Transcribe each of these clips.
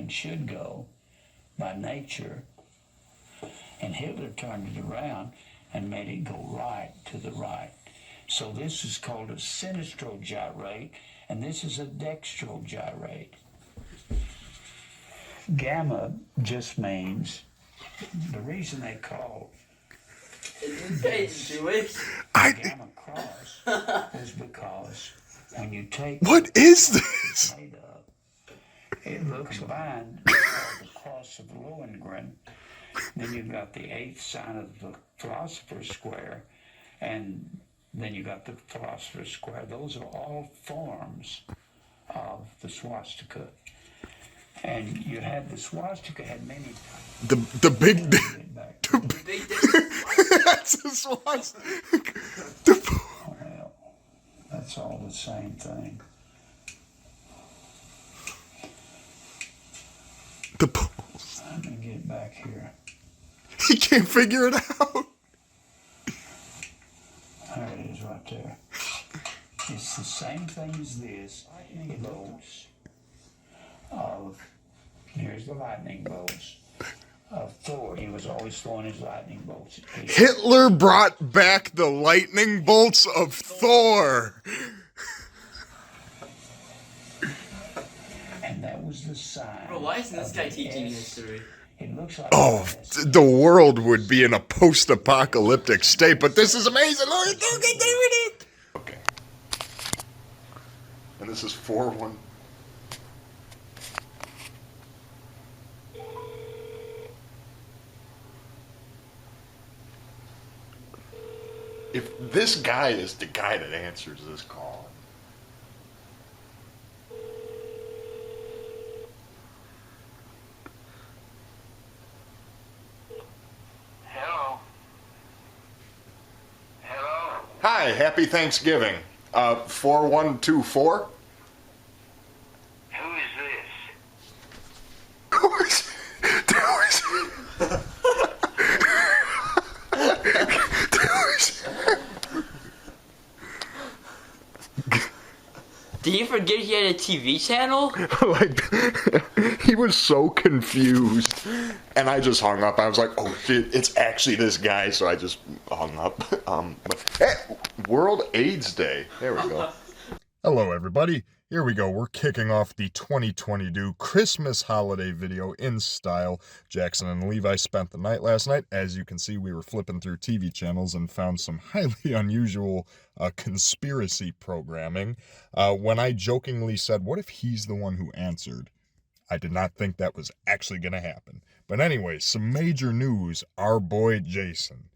it should go by nature, and Hitler turned it around and made it go right to the right. So this is called a sinistral gyrate, and this is a dextral gyrate. Gamma just means, the reason they call this gamma cross is because when you take what is this? Made up, it looks fine. It's called the cross of Lohengrin. Then you've got the eighth sign of the philosopher's square, and then you got the philosopher's square. Those are all forms of the swastika. And you had the swastika had many. The big that's a swastika. Well, that's all the same thing. The poles. Let me get back here. He can't figure it out. There it is right there. It's the same thing as this. Lightning bolts of, here's the lightning bolts of Thor. He was always throwing his lightning bolts at people. Hitler brought back the lightning bolts of Thor. And that was the sign. Bro, why isn't this guy teaching history? It looks like The world would be in a post-apocalyptic state, but this is amazing. Look at it. Okay. And this is 4-1. If this guy is the guy that answers this call. Hello. Hello. Hi, happy Thanksgiving. 4124? Who is this? Who is Did you forget he had a TV channel? like, he was so confused. And I just hung up. I was like, oh shit, it's actually this guy. So I just hung up. Hey, World AIDS Day. There we go. Hello, everybody. Here we go. We're kicking off the 2022 Christmas holiday video in style. Jackson and Levi spent the night last night. As you can see, we were flipping through TV channels and found some highly unusual conspiracy programming. When I jokingly said, what if he's the one who answered? I did not think that was actually going to happen. But anyway, some major news. Our boy Jason,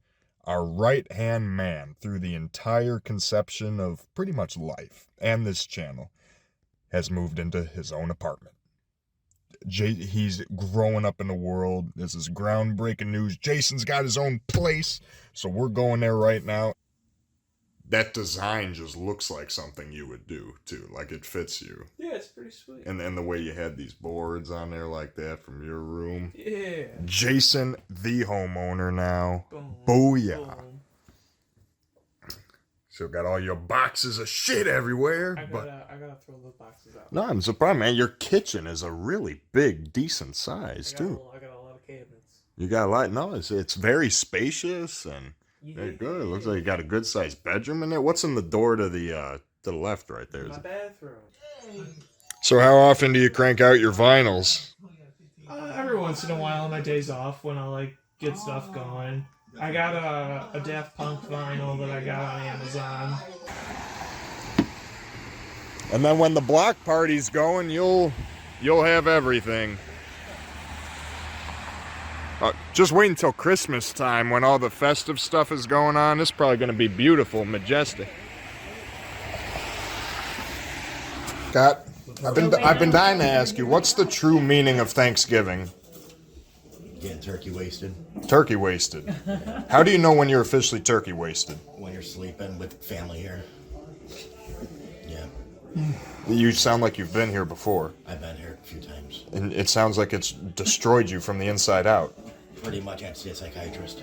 our right-hand man through the entire conception of pretty much life and this channel, has moved into his own apartment. He's growing up in the world. This is groundbreaking news. Jason's got his own place, so we're going there right now. That design just looks like something you would do, too. Like, it fits you. Yeah, it's pretty sweet. And the way you had these boards on there like that from your room. Yeah. Jason, the homeowner now. Boom. Booyah. Boom. Still got all your boxes of shit everywhere. I gotta throw the boxes out. No, I'm surprised, man. Your kitchen is a really big, decent size, too. I got a lot of cabinets. You got a lot. No, it's very spacious and very good. It looks like you got a good sized bedroom in there. What's in the door to the left right there? My bathroom. So how often do you crank out your vinyls? Every once in a while on my days off when I like get stuff going. I got a Daft Punk vinyl that I got on Amazon. And then when the block party's going, you'll have everything. Just wait until Christmas time when all the festive stuff is going on. It's probably going to be beautiful, majestic. Scott, I've been dying to ask you, what's the true meaning of Thanksgiving? Getting turkey wasted. Turkey wasted. How do you know when you're officially turkey wasted? When you're sleeping with family here. Yeah. You sound like you've been here before. I've been here a few times. And it sounds like it's destroyed you from the inside out. Pretty much I have to see a psychiatrist.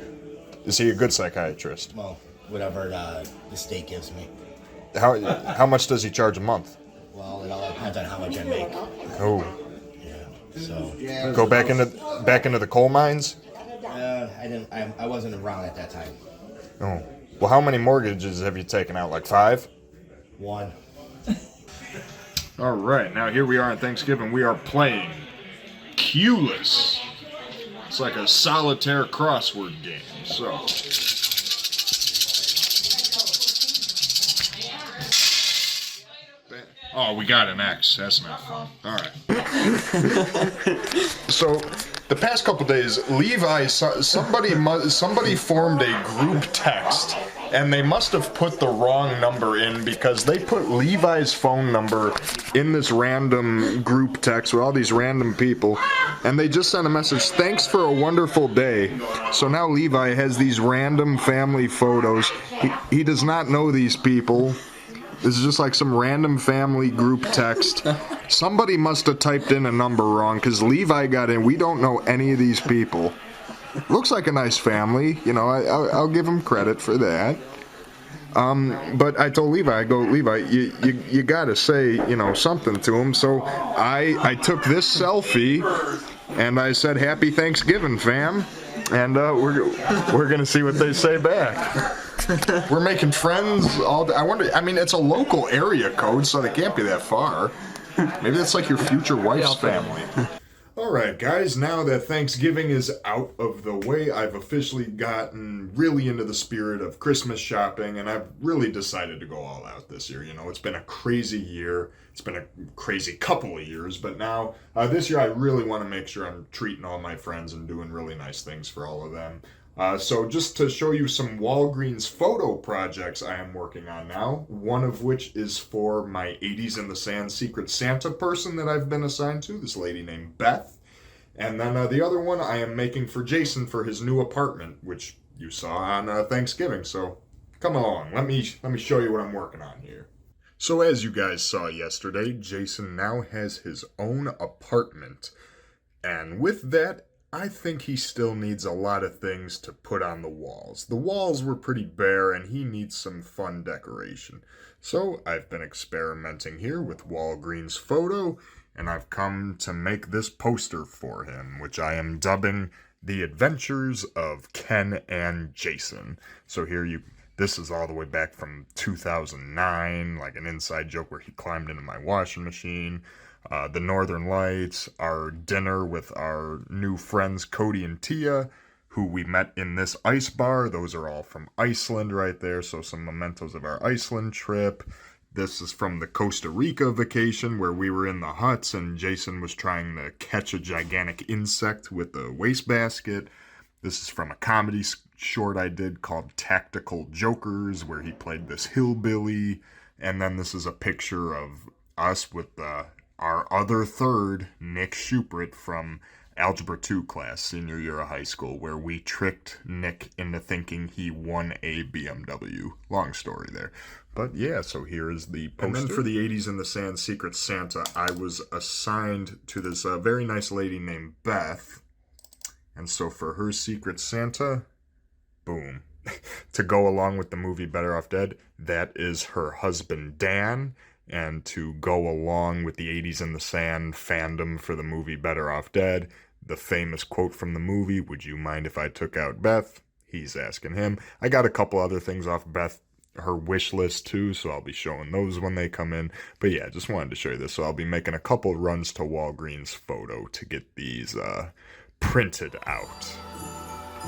Is he a good psychiatrist? Well, whatever the state gives me. How much does he charge a month? Well, it all depends on how much I make. Oh. Yeah. So Go back into the coal mines? I wasn't around at that time. Oh. Well, how many mortgages have you taken out? Like 5? 1. All right, now here we are on Thanksgiving. We are playing Cueless. It's like a solitaire crossword game. So, oh, we got an X. That's not fun. All right. So, the past couple days, Levi, somebody formed a group text, and they must have put the wrong number in because they put Levi's phone number in this random group text with all these random people, and they just sent a message, "Thanks for a wonderful day." So now Levi has these random family photos. He does not know these people. This is just like some random family group text. Somebody must have typed in a number wrong because Levi got in. We don't know any of these people. Looks like a nice family. You know, I'll give him credit for that. But I told Levi, I go, Levi, you gotta say, you know, something to him. So I took this selfie and I said, "Happy Thanksgiving, fam." And we're gonna see what they say back. We're making friends all day. I wonder, I mean, it's a local area code, so they can't be that far. Maybe that's like your future wife's family. Alright guys, now that Thanksgiving is out of the way, I've officially gotten really into the spirit of Christmas shopping, and I've really decided to go all out this year. You know, it's been a crazy year. It's been a crazy couple of years, but now, this year I really want to make sure I'm treating all my friends and doing really nice things for all of them. So just to show you some Walgreens photo projects I am working on now, one of which is for my 80s in the Sand Secret Santa person that I've been assigned to, this lady named Beth. And then the other one I am making for Jason for his new apartment, which you saw on Thanksgiving. So come along, let me show you what I'm working on here. So as you guys saw yesterday, Jason now has his own apartment. And with that, I think he still needs a lot of things to put on the walls. The walls were pretty bare and he needs some fun decoration. So I've been experimenting here with Walgreens Photo, and I've come to make this poster for him, which I am dubbing The Adventures of Ken and Jason. So this is all the way back from 2009, like an inside joke where he climbed into my washing machine. The Northern Lights, our dinner with our new friends Cody and Tia, who we met in this ice bar. Those are all from Iceland right there, so some mementos of our Iceland trip. This is from the Costa Rica vacation where we were in the huts and Jason was trying to catch a gigantic insect with a wastebasket. This is from a comedy short I did called Tactical Jokers where he played this hillbilly. And then this is a picture of us with our other third, Nick Schuprit, from Algebra 2 class, senior year of high school, where we tricked Nick into thinking he won a BMW. Long story there. But yeah, so here is the poster. And then for the 80s in the Sand Secret Santa, I was assigned to this very nice lady named Beth. And so for her Secret Santa, boom. To go along with the movie Better Off Dead, that is her husband Dan. And to go along with the 80s in the Sand fandom for the movie Better Off Dead, the famous quote from the movie, "Would you mind if I took out Beth?" He's asking him. I got a couple other things off Beth, her wish list too, so I'll be showing those when they come in. But yeah, just wanted to show you this. So I'll be making a couple runs to Walgreens Photo to get these printed out.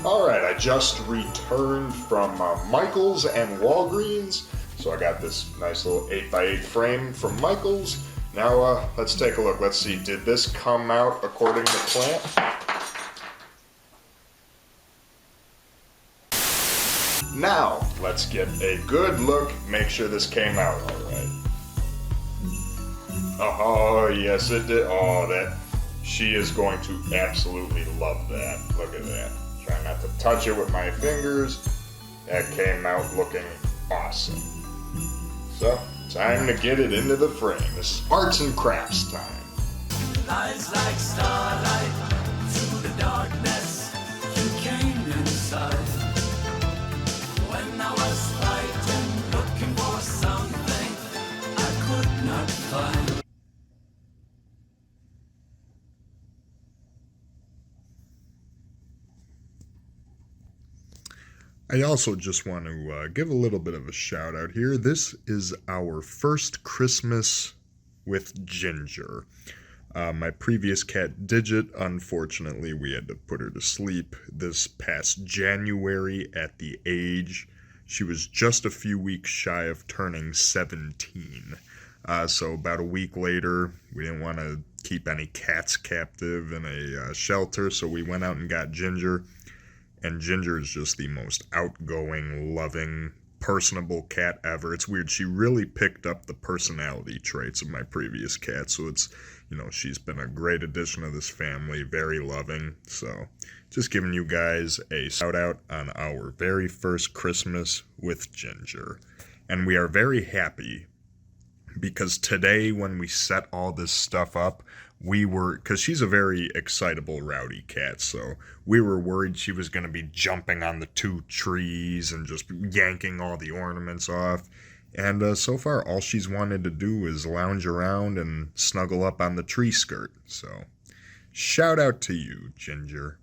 Alright, I just returned from Michael's and Walgreens. So I got this nice little 8x8 frame from Michael's. Now let's take a look. Let's see, did this come out according to plan? Now, let's get a good look, make sure this came out alright. Oh, yes it did. Oh, she is going to absolutely love that. Look at that. Try not to touch it with my fingers. That came out looking awesome. So, time to get it into the frame. This is arts and crafts time. Eyes like starlight through the darkness, you came inside. When I was fighting, looking for something I could not find. I also just want to give a little bit of a shout out here. This is our first Christmas with Ginger. My previous cat, Digit, unfortunately, we had to put her to sleep this past January at the age. She was just a few weeks shy of turning 17. So about a week later, we didn't want to keep any cats captive in a shelter, so we went out and got Ginger. And Ginger is just the most outgoing, loving, personable cat ever. It's weird. She really picked up the personality traits of my previous cat. So it's, she's been a great addition to this family. Very loving. So just giving you guys a shout out on our very first Christmas with Ginger. And we are very happy because today when we set all this stuff up, because she's a very excitable, rowdy cat, so we were worried she was going to be jumping on the 2 trees and just yanking all the ornaments off. And so far, all she's wanted to do is lounge around and snuggle up on the tree skirt. So, shout out to you, Ginger.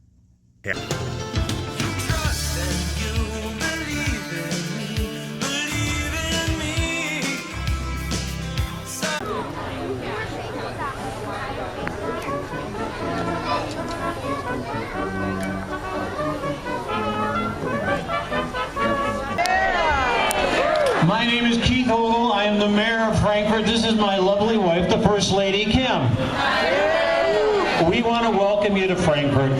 Yeah. Trust and you believe in me, believe in me. My name is Keith Ogle. I am the mayor of Frankfurt. This is my lovely wife, the First Lady, Kim. We want to welcome you to Frankfurt.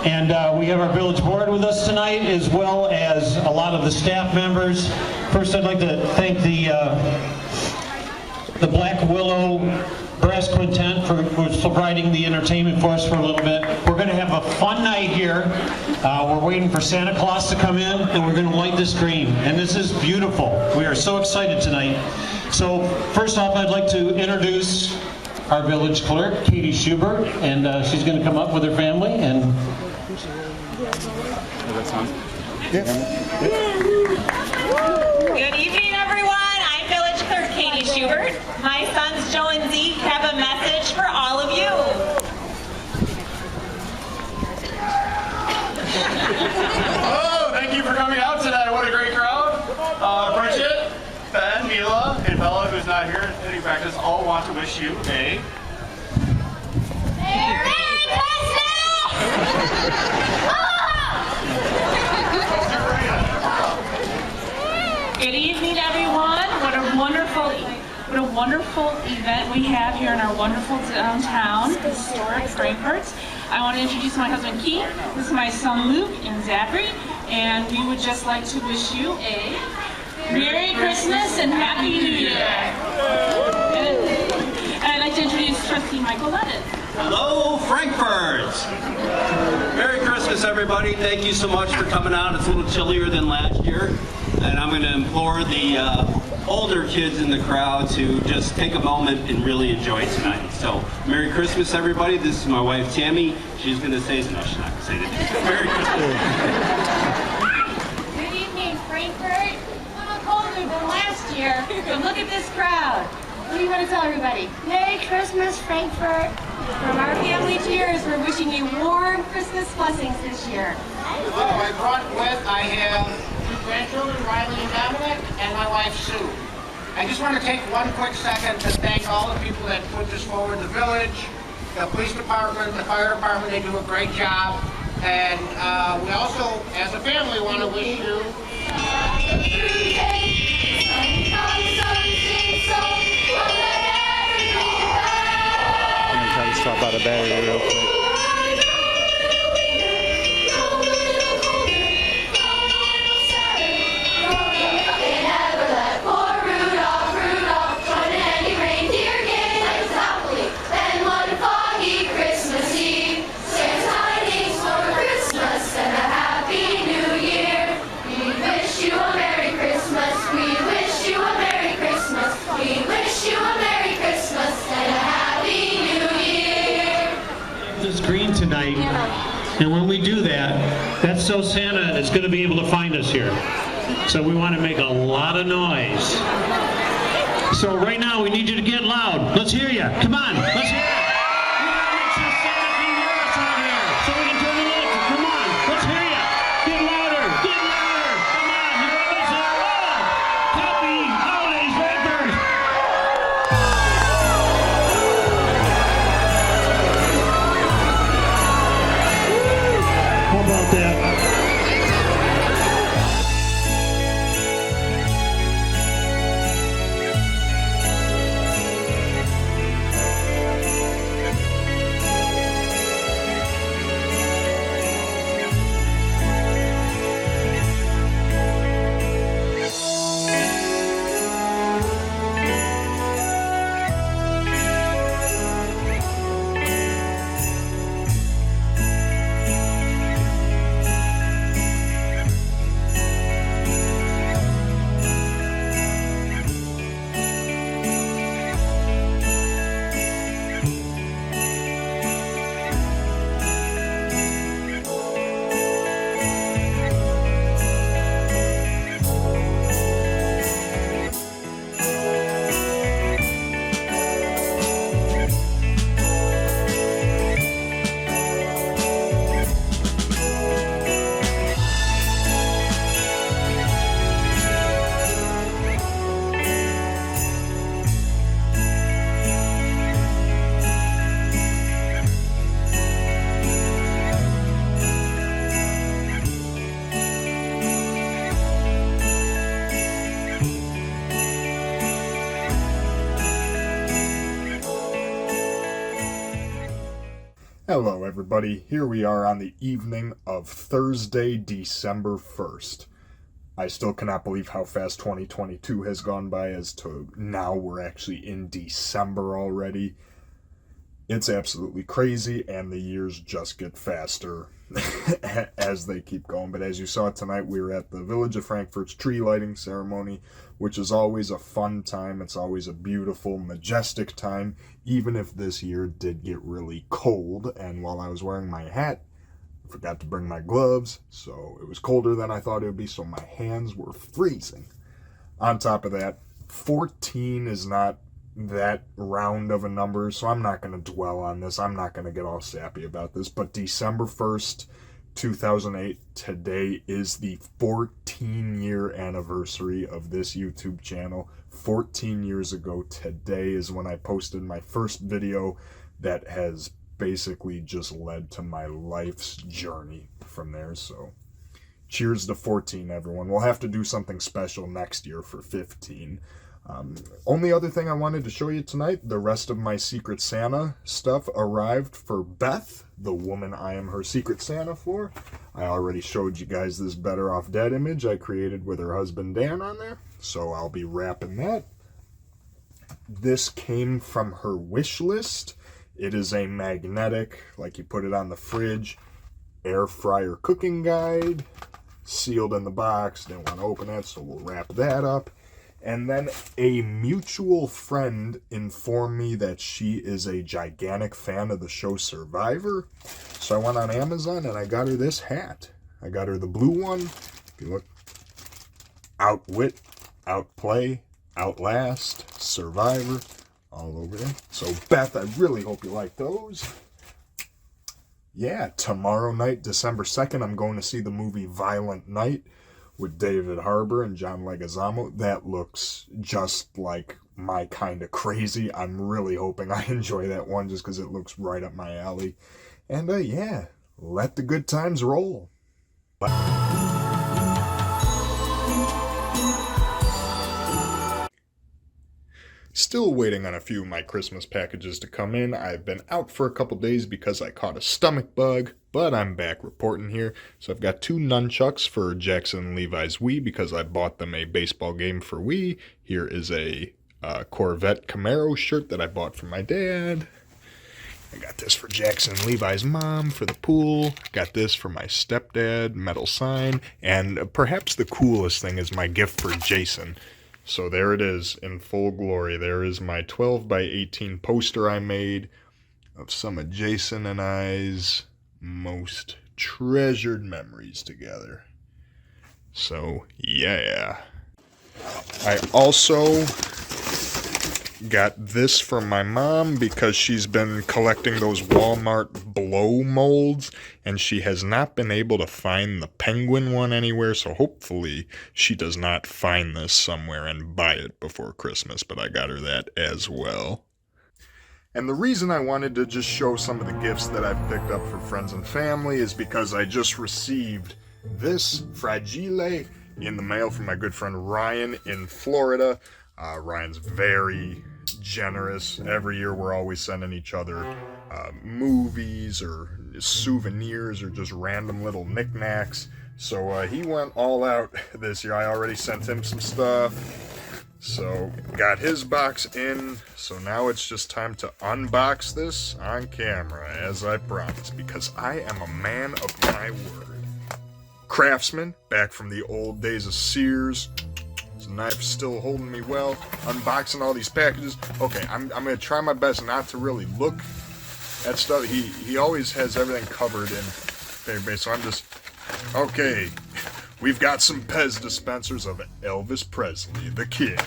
And we have our village board with us tonight, as well as a lot of the staff members. First, I'd like to thank the Black Willow Brass Quintet for providing the entertainment for us for a little bit. We're going to have a fun night here. We're waiting for Santa Claus to come in, and we're going to light this green. And this is beautiful. We are so excited tonight. So first off, I'd like to introduce our village clerk, Katie Schubert, and she's going to come up with her family. And Good evening, everyone. I'm Village Clerk Katie Schubert. My sons Joe and Zeke have a message for all of you. Hello, thank you for coming out tonight. What a great crowd. Bridget, Ben, Mila, and Bella, who's not here at hitting practice, all want to wish you a Merry Good evening, everyone. What a wonderful event we have here in our wonderful downtown, historic Frankfurt. I want to introduce my husband Keith. This is my son Luke and Zachary, and we would just like to wish you a Merry Christmas and Happy New Year. And I'd like to introduce Trustee Michael Lennon. Hello, Frankfurt! Merry Christmas, everybody. Thank you so much for coming out. It's a little chillier than last year. And I'm going to implore the older kids in the crowd to just take a moment and really enjoy tonight. So, Merry Christmas, everybody. This is my wife, Tammy. She's going to say, no, she's not going to say that. Merry Christmas. Good evening, Frankfurt. A little colder than last year, but look at this crowd. What do you want to tell everybody? Merry Christmas, Frankfurt. From our family to yours, we're wishing you warm Christmas blessings this year. Hello, I brought with, I have 2 grandchildren, Riley and Dominic, and my wife, Sue. I just want to take one quick second to thank all the people that put this forward, the village, the police department, the fire department, they do a great job. And we also, as a family, want to wish you I'm going to try to swap out a battery real quick. green tonight, and when we do that, that's so Santa is going to be able to find us here. So we want to make a lot of noise. So right now we need you to get loud. Let's hear you. Come on, let's hear you. We gotta make sure Santa can hear us out here, so we can turn it up. Come on, let's hear you. Get louder, get louder. everybody? Here we are on the evening of Thursday, December 1st. I still cannot believe how fast 2022 has gone by, as to now we're actually in December already. It's absolutely crazy, and the years just get faster as they keep going. But as you saw tonight, we were at the Village of Frankfurt's tree lighting ceremony, which is always a fun time. It's always a beautiful, majestic time, even if this year did get really cold. And while I was wearing my hat, I forgot to bring my gloves, so it was colder than I thought it would be, so my hands were freezing. On top of that, 14 is not that round of a number, so I'm not going to dwell on this. I'm not going to get all sappy about this, but December 1st, 2008, today is the 14-year anniversary of this YouTube channel. 14 years ago today is when I posted my first video that has basically just led to my life's journey from there. So cheers to 14, everyone. We'll have to do something special next year for 15. Only other thing I wanted to show you tonight, the rest of my Secret Santa stuff arrived for Beth, the woman I am her Secret Santa for. I already showed you guys this Better Off Dead image I created with her husband Dan on there, so I'll be wrapping that. This came from her wish list. It is a magnetic, like you put it on the fridge, air fryer cooking guide, sealed in the box. Didn't want to open that, so we'll wrap that up. And then a mutual friend informed me that she is a gigantic fan of the show Survivor. So I went on Amazon and I got her this hat. I got her the blue one. If you look, outwit, outplay, outlast, Survivor, all over there. So Beth, I really hope you like those. Yeah, tomorrow night, December 2nd, I'm going to see the movie Violent Night with David Harbour and John Leguizamo. That looks just like my kind of crazy. I'm really hoping I enjoy that one just because it looks right up my alley. And yeah, let the good times roll. Still waiting on a few of my Christmas packages to come in. I've been out for a couple days because I caught a stomach bug, but I'm back reporting here. So I've got 2 nunchucks for Jackson and Levi's Wii because I bought them a baseball game for Wii. Here is a Corvette Camaro shirt that I bought for my dad. I got this for Jackson and Levi's mom for the pool. Got this for my stepdad, metal sign. And perhaps the coolest thing is my gift for Jason. So there it is in full glory. There is my 12 by 18 poster I made of some of Jason and I's most treasured memories together. So yeah. I also got this from my mom because she's been collecting those Walmart blow molds and she has not been able to find the penguin one anywhere, so hopefully she does not find this somewhere and buy it before Christmas, but I got her that as well. And the reason I wanted to just show some of the gifts that I've picked up for friends and family is because I just received this Fragile in the mail from my good friend Ryan in Florida. Ryan's very generous. Every year we're always sending each other movies or souvenirs or just random little knickknacks. So he went all out this year. I already sent him some stuff. So got his box in. So now it's just time to unbox this on camera, as I promised, because I am a man of my word. Craftsman, back from the old days of Sears. This knife's still holding me well. Unboxing all these packages. Okay, I'm gonna try my best not to really look at stuff. He always has everything covered in paper, so I'm just okay. We've got some Pez dispensers of Elvis Presley, the king.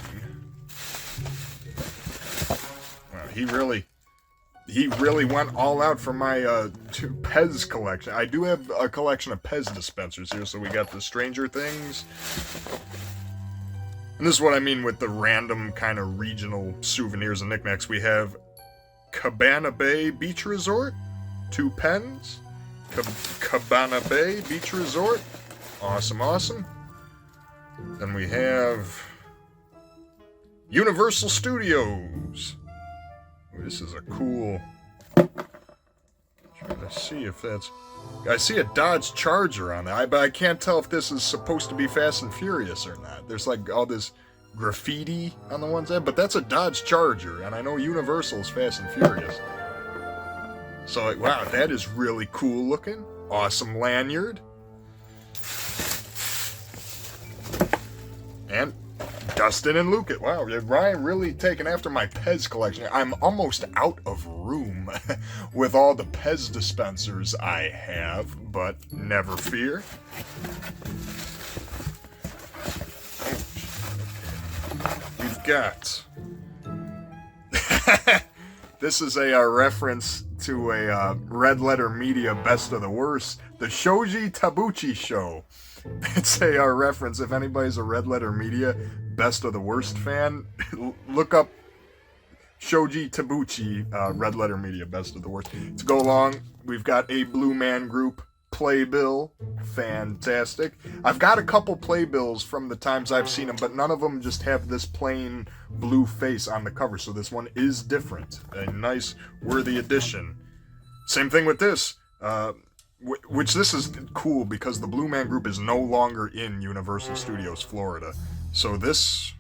Wow, he really went all out for my Pez collection. I do have a collection of Pez dispensers here, so we got the Stranger Things. And this is what I mean with the random kind of regional souvenirs and knickknacks. We have Cabana Bay Beach Resort, 2 pens. Cabana Bay Beach Resort. Awesome, awesome. Then we have Universal Studios. This is a cool... Try Let's see if that's... I see a Dodge Charger on there, but I can't tell if this is supposed to be Fast and Furious or not. There's like all this graffiti on the one side, but that's a Dodge Charger, and I know Universal's Fast and Furious. So, like, wow, that is really cool looking. Awesome lanyard. And Dustin and Luke. Wow, Ryan really taking after my Pez collection. I'm almost out of room with all the Pez dispensers I have, but never fear. We've got... This is a reference to a Red Letter Media Best of the Worst, the Shoji Tabuchi Show. It's a reference. If anybody's a Red Letter Media Best of the Worst fan, look up Shoji Tabuchi, Red Letter Media Best of the Worst. To go along, we've got a Blue Man Group playbill. Fantastic. I've got a couple playbills from the times I've seen them, but none of them just have this plain blue face on the cover, so this one is different. A nice, worthy addition. Same thing with this. Which this is cool because the Blue Man Group is no longer in Universal Studios Florida. So this...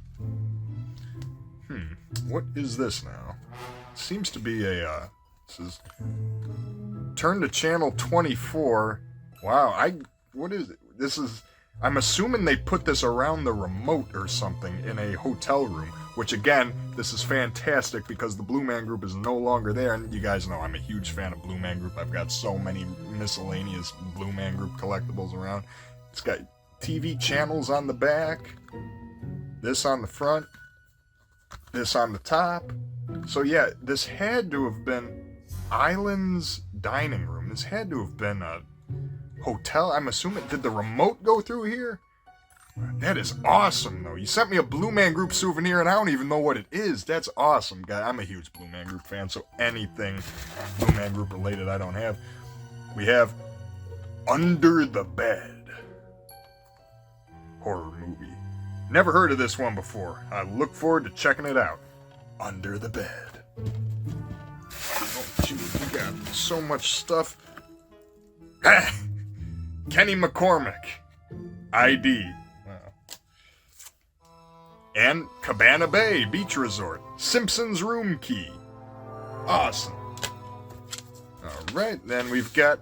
what is this now? Seems to be a... this is... Turn to channel 24. Wow, what is it? This is... I'm assuming they put this around the remote or something in a hotel room. Which, again, this is fantastic because the Blue Man Group is no longer there. And you guys know I'm a huge fan of Blue Man Group. I've got so many miscellaneous Blue Man Group collectibles around. It's got TV channels on the back. This on the front. This on the top. So, yeah, this had to have been Island's dining room. This had to have been a hotel. I'm assuming... Did the remote go through here? That is awesome, though. You sent me a Blue Man Group souvenir, and I don't even know what it is. That's awesome, guy. I'm a huge Blue Man Group fan, so anything Blue Man Group related I don't have. We have Under the Bed. Horror movie. Never heard of this one before. I look forward to checking it out. Under the Bed. Oh, shoot, we got so much stuff. Kenny McCormick. ID. And Cabana Bay Beach Resort. Simpsons Room Key. Awesome. Alright, then we've got...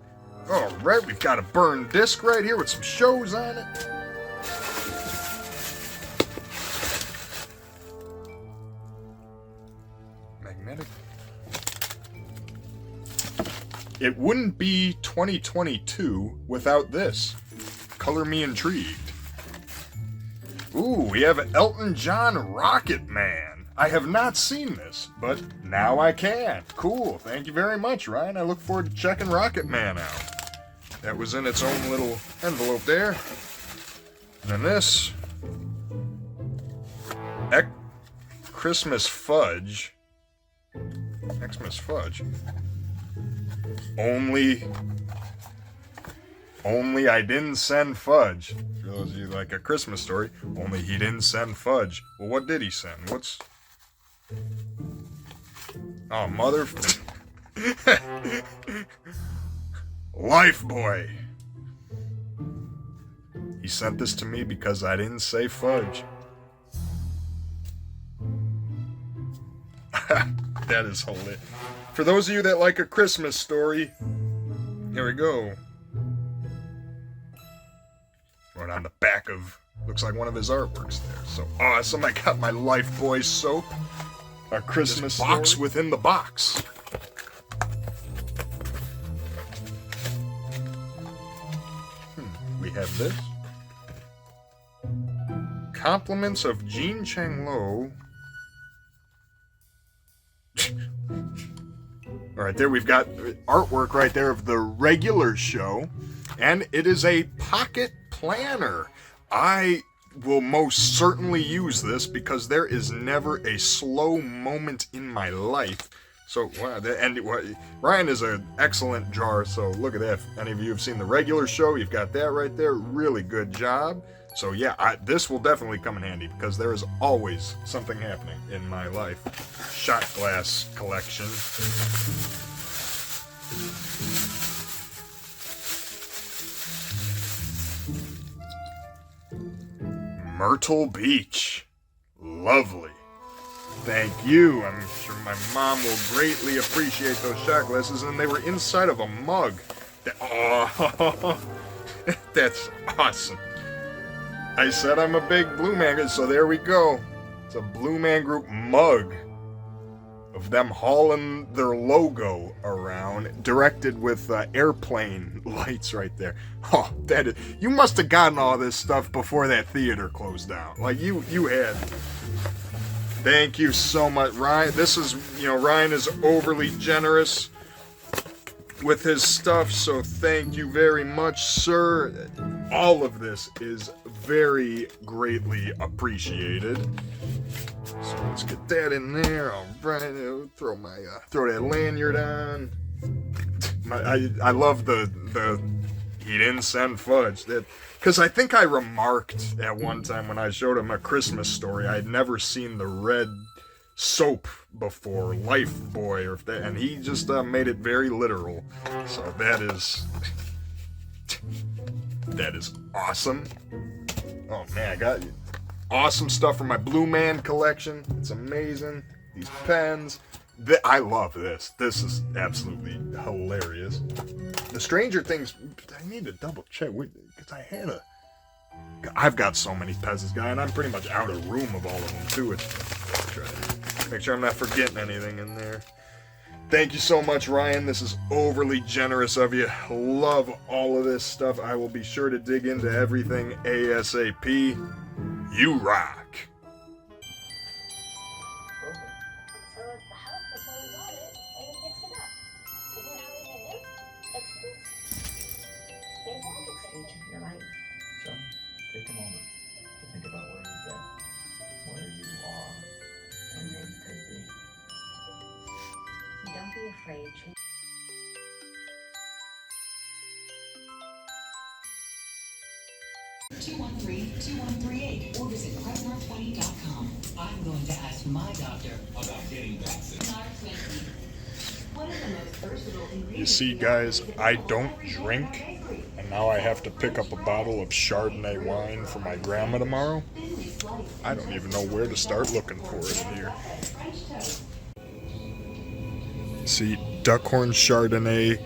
Alright, we've got a burned disc right here with some shows on it. Magnetic. It wouldn't be 2022 without this. Color me intrigued. Ooh, we have Elton John Rocket Man. I have not seen this, but now I can. Cool. Thank you very much, Ryan. I look forward to checking Rocket Man out. That was in its own little envelope there. And then this. Christmas Fudge. Xmas Fudge. Only I didn't send fudge. For those of you like A Christmas Story, only he didn't send fudge. Well, what did he send? What's... Oh, mother... Life Boy. He sent this to me because I didn't say fudge. That is hilarious. For those of you that like A Christmas Story, here we go. Right on the back of, looks like one of his artworks there. So awesome. I got my Life Boy soap. A Christmas box story within the box. We have this. Compliments of Jean Cheng Lo. Alright, there we've got artwork right there of the regular show. And it is a pocket planner. I will most certainly use this because there is never a slow moment in my life. So, wow, Ryan is an excellent drawer, so look at that. If any of you have seen the regular show, you've got that right there. Really good job. So yeah, this will definitely come in handy because there is always something happening in my life. Shot glass collection. Myrtle Beach. Lovely. Thank you. I'm sure my mom will greatly appreciate those shot glasses, and they were inside of a mug. Oh, that's awesome. I said I'm a big Blue Man, so there we go. It's a Blue Man Group mug of them hauling their logo around, directed with airplane lights right there. Oh, that is, you must have gotten all this stuff before that theater closed down. Like, you had. Thank you so much, Ryan. This is, Ryan is overly generous with his stuff, so thank you very much, sir. All of this is very greatly appreciated. So let's get that in there. All right, throw that lanyard on. I love the he didn't send fudge. That, because I think I remarked at one time when I showed him A Christmas Story, I had never seen the red soap before, Life Boy, and he just made it very literal. So that is awesome. Oh man, I got awesome stuff from my Blue Man collection. It's amazing. These pens. I love this. This is absolutely hilarious. The Stranger Things, I need to double check, because I've got so many peasants, guy, and I'm pretty much out of room of all of them, too. Make sure I'm not forgetting anything in there. Thank you so much, Ryan. This is overly generous of you. Love all of this stuff. I will be sure to dig into everything ASAP. You rock. Take a moment to think about where you've been, where you are, and where you could be. Don't be afraid. 213-2138 or visit Prevnar20.com. I'm going to ask my doctor about getting vaccinated. What is the most versatile ingredient? You see, guys, I don't drink, and now I have to pick up a bottle of Chardonnay wine for my grandma tomorrow. I don't even know where to start looking for it in here. See, Duckhorn Chardonnay,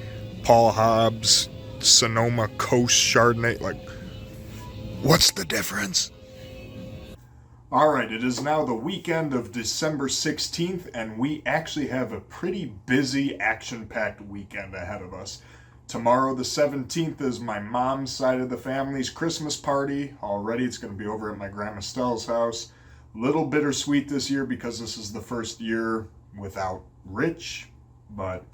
Paul Hobbs, Sonoma Coast Chardonnay, like, what's the difference? Alright, it is now the weekend of December 16th, and we actually have a pretty busy, action-packed weekend ahead of us. Tomorrow, the 17th, is my mom's side of the family's Christmas party. Already, it's going to be over at my Grandma Stell's house. Little bittersweet this year because this is the first year without Rich, but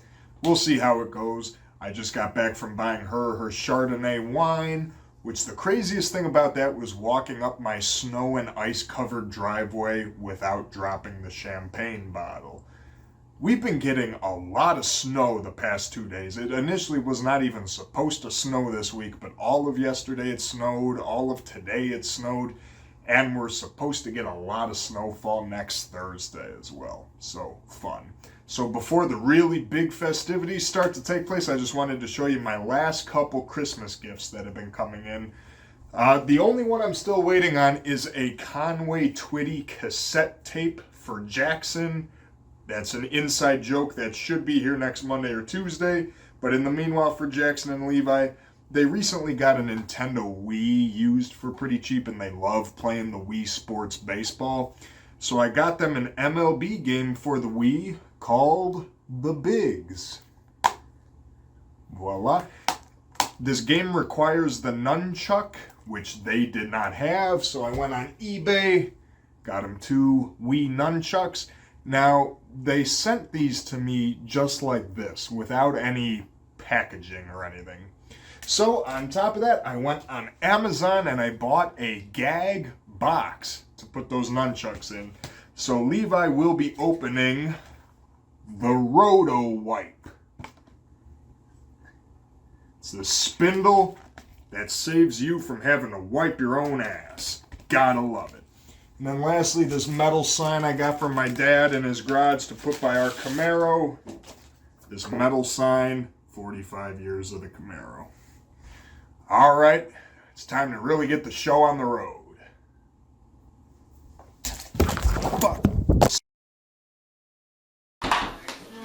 we'll see how it goes. I just got back from buying her Chardonnay wine, which the craziest thing about that was walking up my snow and ice covered driveway without dropping the champagne bottle. We've been getting a lot of snow the past 2 days. It initially was not even supposed to snow this week, but all of yesterday it snowed, all of today it snowed, and we're supposed to get a lot of snowfall next Thursday as well. So fun. So before the really big festivities start to take place, I just wanted to show you my last couple Christmas gifts that have been coming in. The only one I'm still waiting on is a Conway Twitty cassette tape for Jackson. That's an inside joke that should be here next Monday or Tuesday. But in the meanwhile, for Jackson and Levi, they recently got a Nintendo Wii used for pretty cheap, and they love playing the Wii Sports Baseball. So I got them an MLB game for the Wii called The Bigs. Voila. This game requires the nunchuck, which they did not have, so I went on eBay, got them 2 Wii nunchucks. Now, they sent these to me just like this, without any packaging or anything. So, on top of that, I went on Amazon and I bought a gag box to put those nunchucks in. So, Levi will be opening the Roto Wipe. It's the spindle that saves you from having to wipe your own ass. Gotta love it. And then lastly, this metal sign I got from my dad in his garage to put by our Camaro. This metal sign, 45 years of the Camaro. All right, it's time to really get the show on the road. about?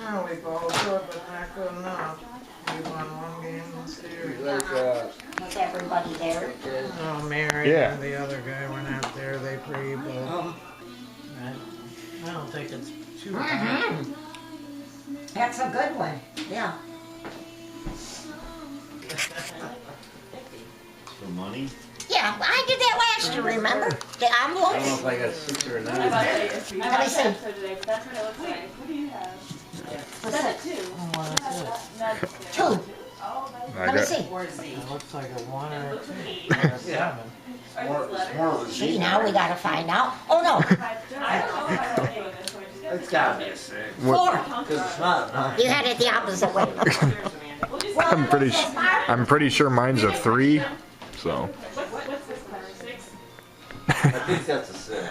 Oh, we both good, but not good enough. We won one game this year. Was everybody there? Oh, Mary Yeah. and the other guy were not there. They prayed, but I don't think it's too bad. That's a good one. Yeah. For money? Yeah, I did that last year, remember? The I don't know envelopes? if I got 6 or 9. Let me see. That's what it looks like. What do you have? What's that? Two. Two. Let me see. It looks like a 1 or a 2 or a 7. More of a See, now we gotta find out. Oh, no. It's gotta be a 6. Four. Because it's not 9. You had it the opposite way. I'm pretty sure mine's a 3. So. What's this color? 6? I think that's a 6.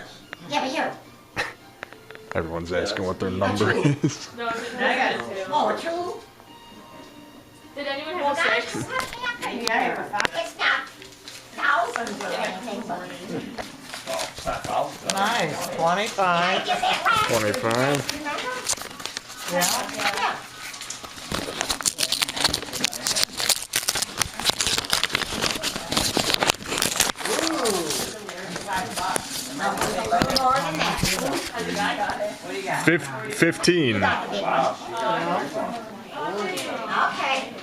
Yeah, but here. Everyone's asking what their number is. No, I got a 2. Oh, a 2? Did anyone Well, have a guys, 6? what happened here? It's not thousands or anything, but... Nice, 25. I did that last year, 25. remember? Yeah. Yeah. No, it was a little more than that. What do you got? 15. Okay.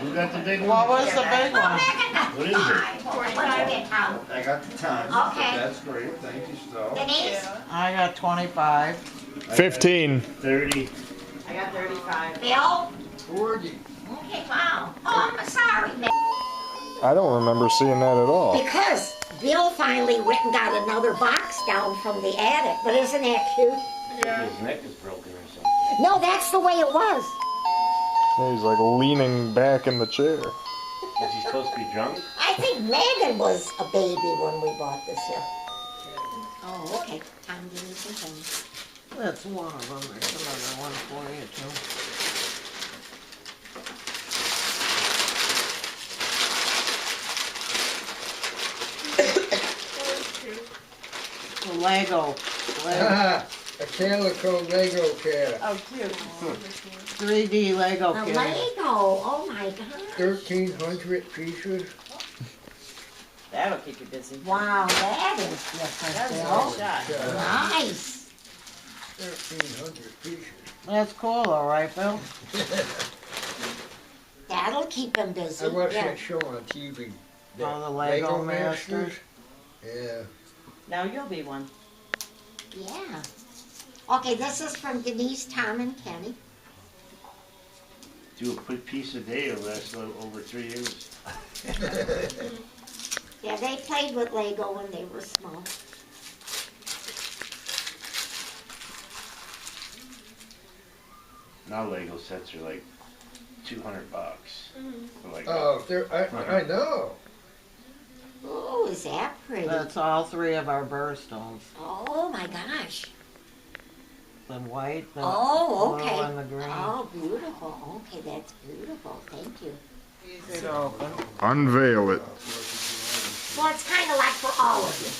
Who got the big one? What was the big one? What is it? What did you get, Tom? I got the 10. Okay. That's great. Thank you, so. Denise? I got 25. 15. 30. I got 35. Bill? 40. Okay, wow. Oh, I'm sorry, man. I don't remember seeing that at all. Because Bill finally went and got another box down from the attic. But isn't that cute? His neck is broken or something. No, that's the way it was. He's like leaning back in the chair. Is he supposed to be drunk? I think Megan was a baby when we bought this here. Oh, okay. Tom, give me some things. That's one of them. There's another one for you, too. The Lego. A calico Lego cat. Oh, cute. 3D Lego A kid. Lego. Oh, my God. 1,300 pieces. That'll keep you busy. Wow, that is different, That's Bill. a shot. Nice. 1,300 pieces. That's cool, all right, Bill? That'll keep him busy. I watched Yeah. that show on TV. Oh, the Lego Masters. Yeah. Now you'll be one. Yeah. Okay, this is from Denise, Tom, and Kenny. Do a quick piece a day or last over 3 years. Yeah, they played with Lego when they were small. Now Lego sets are like $200. Like, Oh, I know. Oh, is that pretty? That's all 3 of our birthstones. Oh, my gosh. The white, the Oh, blue, okay. and the green. Oh, beautiful. Okay, that's beautiful. Thank you. Easy to open. Unveil it. Well, it's kind of like for all of you.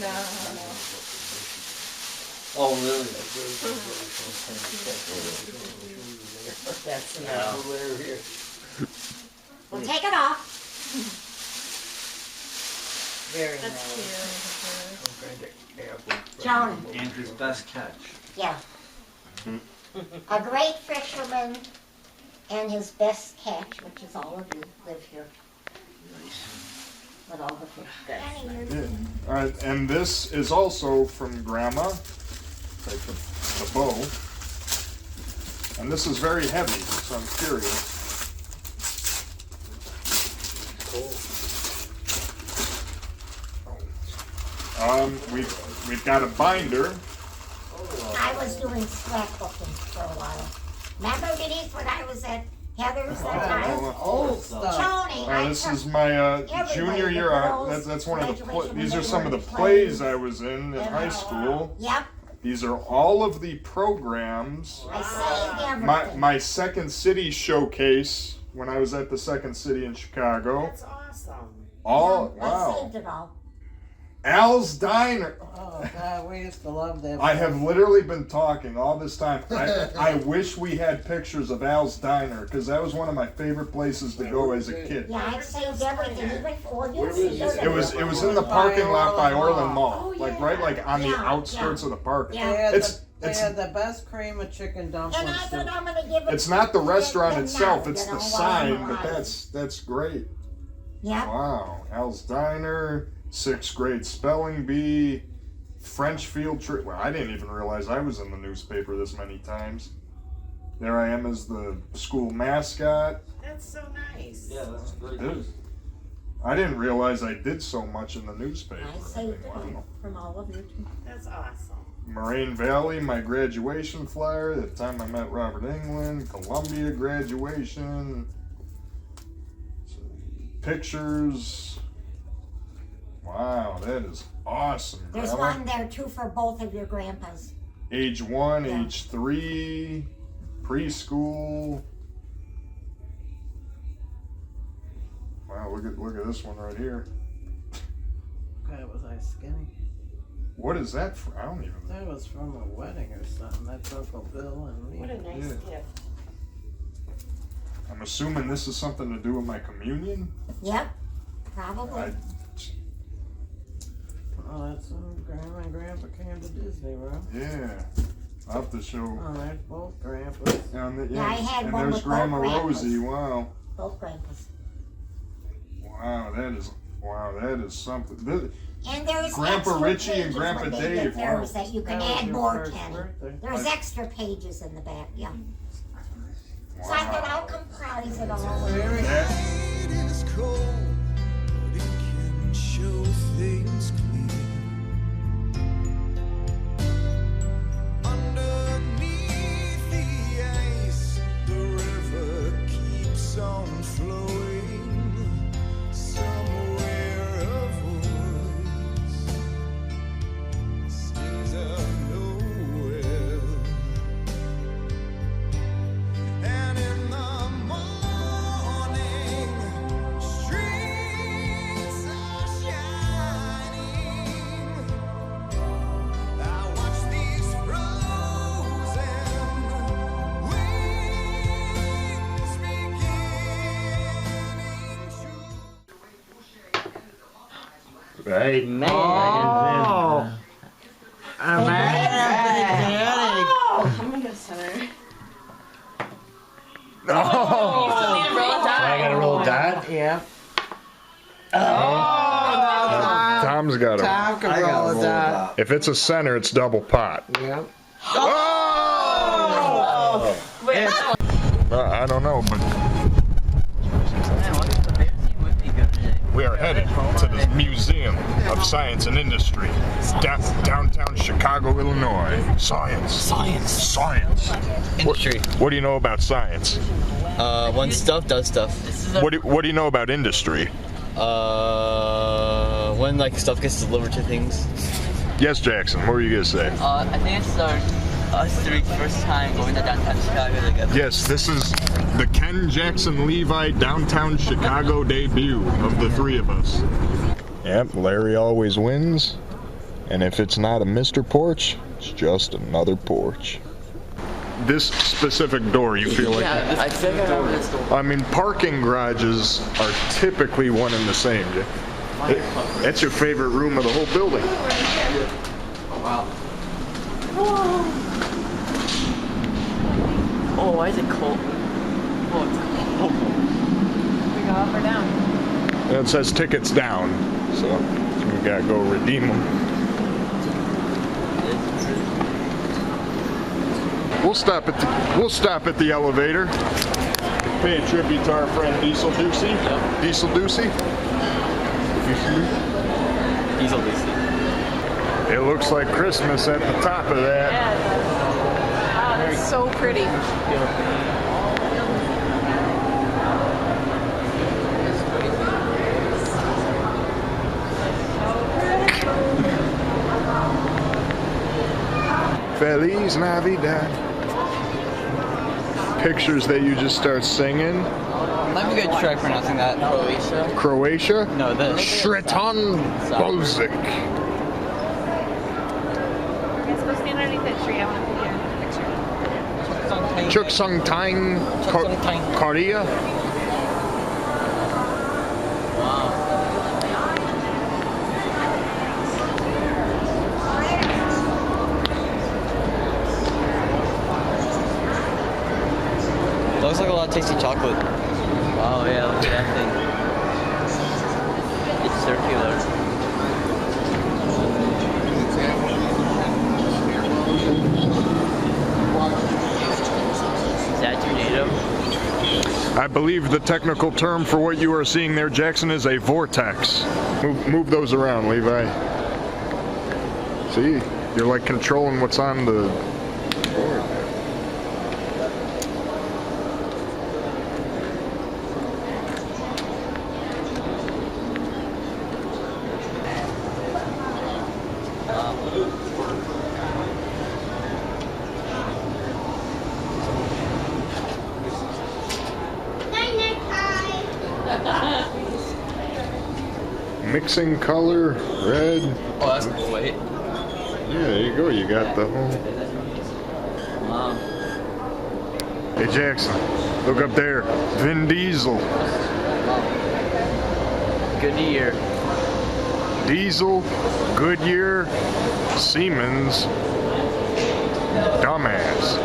No. oh, really? That's Well, take it off. very That's nice. cute. Joan. Andrew's best catch. Yeah. A great fisherman and his best catch, which is all of you live here. With all the fish. Yeah. All right, and this is also from Grandma. Take the bow. And this is very heavy, so I'm curious. We've got a binder. I was doing scrapbooking for a while. Remember, Denise, when I was at Heather's that time? Old stuff. Tony, I This took is my everybody, junior the year. girls' That's one of the. graduation These when are they some were of the in plays I was in high school. Yep, These are all of the programs. I saved everything. My Second City showcase when I was at the Second City in Chicago. That's awesome. All I wow. saved it all. Al's Diner. Oh, God, we used to love that. I have literally been talking all this time. I wish we had pictures of Al's Diner, because that was one of my favorite places to go as a kid. Yeah, I've saved everything, even for you. It was in the parking lot by Orland Mall, like right like on the outskirts of the park. They had It's the best cream of chicken dumplings. And I thought I'm gonna give it. it's not the restaurant to itself, now, it's you the know, sign, while but I'm that's great. Yep. Wow, Al's Diner, 6th grade spelling bee, French field trip. Well, I didn't even realize I was in the newspaper this many times. There I am as the school mascot. That's so nice. Yeah, that's great. I didn't realize I did so much in the newspaper. I saved it from all of you too. That's awesome. Moraine Valley, my graduation flyer, the time I met Robert England, Columbia graduation, pictures. Wow, that is awesome. There's Grandma. one there too for both of your grandpas. Age 1, Yeah. age 3, preschool. Wow, look at this one right here. God, was I skinny? What is that for? I don't even know. That was from a wedding or something. That's Uncle Bill and me. What a nice Yeah. gift. I'm assuming this is something to do with my communion. Yep, probably. Oh, that's when Grandma and Grandpa came to Disney, bro. Yeah. I'll have to show. Oh, there's both grandpas. Yeah, I had and one there's with Grandma both grandpas. Rosie. Wow. Both grandpas. Wow, that is something. And there's Grandpa extra Richie and pages Grandpa when they Dave. get theirs Wow. that you can That was add your more, first Kenny. birthday. There's extra pages in the back, yeah. So I thought I'll comprise it all. It is cold, but it can show things clear. Underneath the ice, the river keeps on flowing. Somewhere a voice sings of nowhere. And in the morning, streets are shining. I watch these frozen wings beginning to. Right, man. Oh. I'm pathetic. I'm gonna go center. Oh. I gotta roll a dot? Yeah. Tom's got Tom can roll a dot. If it's a center, it's double pot. Yep. Oh! Wait, I don't know, but we are headed to the Museum of Science and Industry. It's downtown Chicago, Illinois. Science. Industry. What do you know about science? When stuff does stuff. What do you know about industry? When like stuff gets delivered to things. Yes, Jackson. What were you gonna say? I think it's us three first time going to downtown Chicago together. Yes, this is the Ken Jackson Levi downtown Chicago debut of the three of us. Yep, Larry always wins. And if it's not a Mr. Porch, it's just another porch. This specific door, you feel like? Yeah, I think I remember this door. I mean, parking garages are typically one and the same. That's your favorite room of the whole building. Oh, wow. Oh, why is it cold? Oh, it's cold. we go up or down? It says tickets down, so we gotta go redeem them. We'll stop at the elevator. Pay a tribute to our friend Diesel Ducey. Yep. Diesel Ducey. Diesel Ducey. It looks like Christmas at the top of that. Wow, that's so pretty. Feliz Navidad. Pictures that you just start singing. Let me go try pronouncing that. Croatia? Croatia? No, the... Shretan Bozic. Let's go stand underneath that tree. I want to take a picture. Chuksongtang Korea. Looks like a lot of tasty chocolate. Oh yeah, look at that thing. It's circular. Is that tornado? I believe the technical term for what you are seeing there, Jackson, is a vortex. Move those around, Levi. See, you're like controlling what's on the board. Mixing color, red. Oh, that's cool. Wait. Yeah, there you go. You got the whole. Wow. Hey Jackson, look up there. Vin Diesel. Goodyear. Diesel, Goodyear, Siemens, dumbass.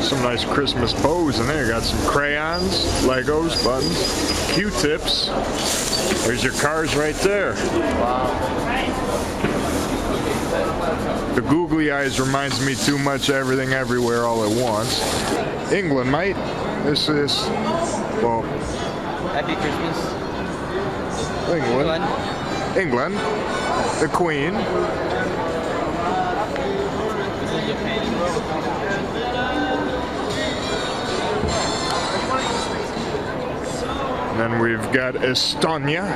Some nice Christmas bows in there. Got some crayons, Legos, buttons, Q-tips. There's your cars right there. Wow. The googly eyes reminds me too much of everything everywhere all at once. England, mate. This is, well... Happy Christmas. England. England. The Queen. This is Japan. And then we've got Estonia.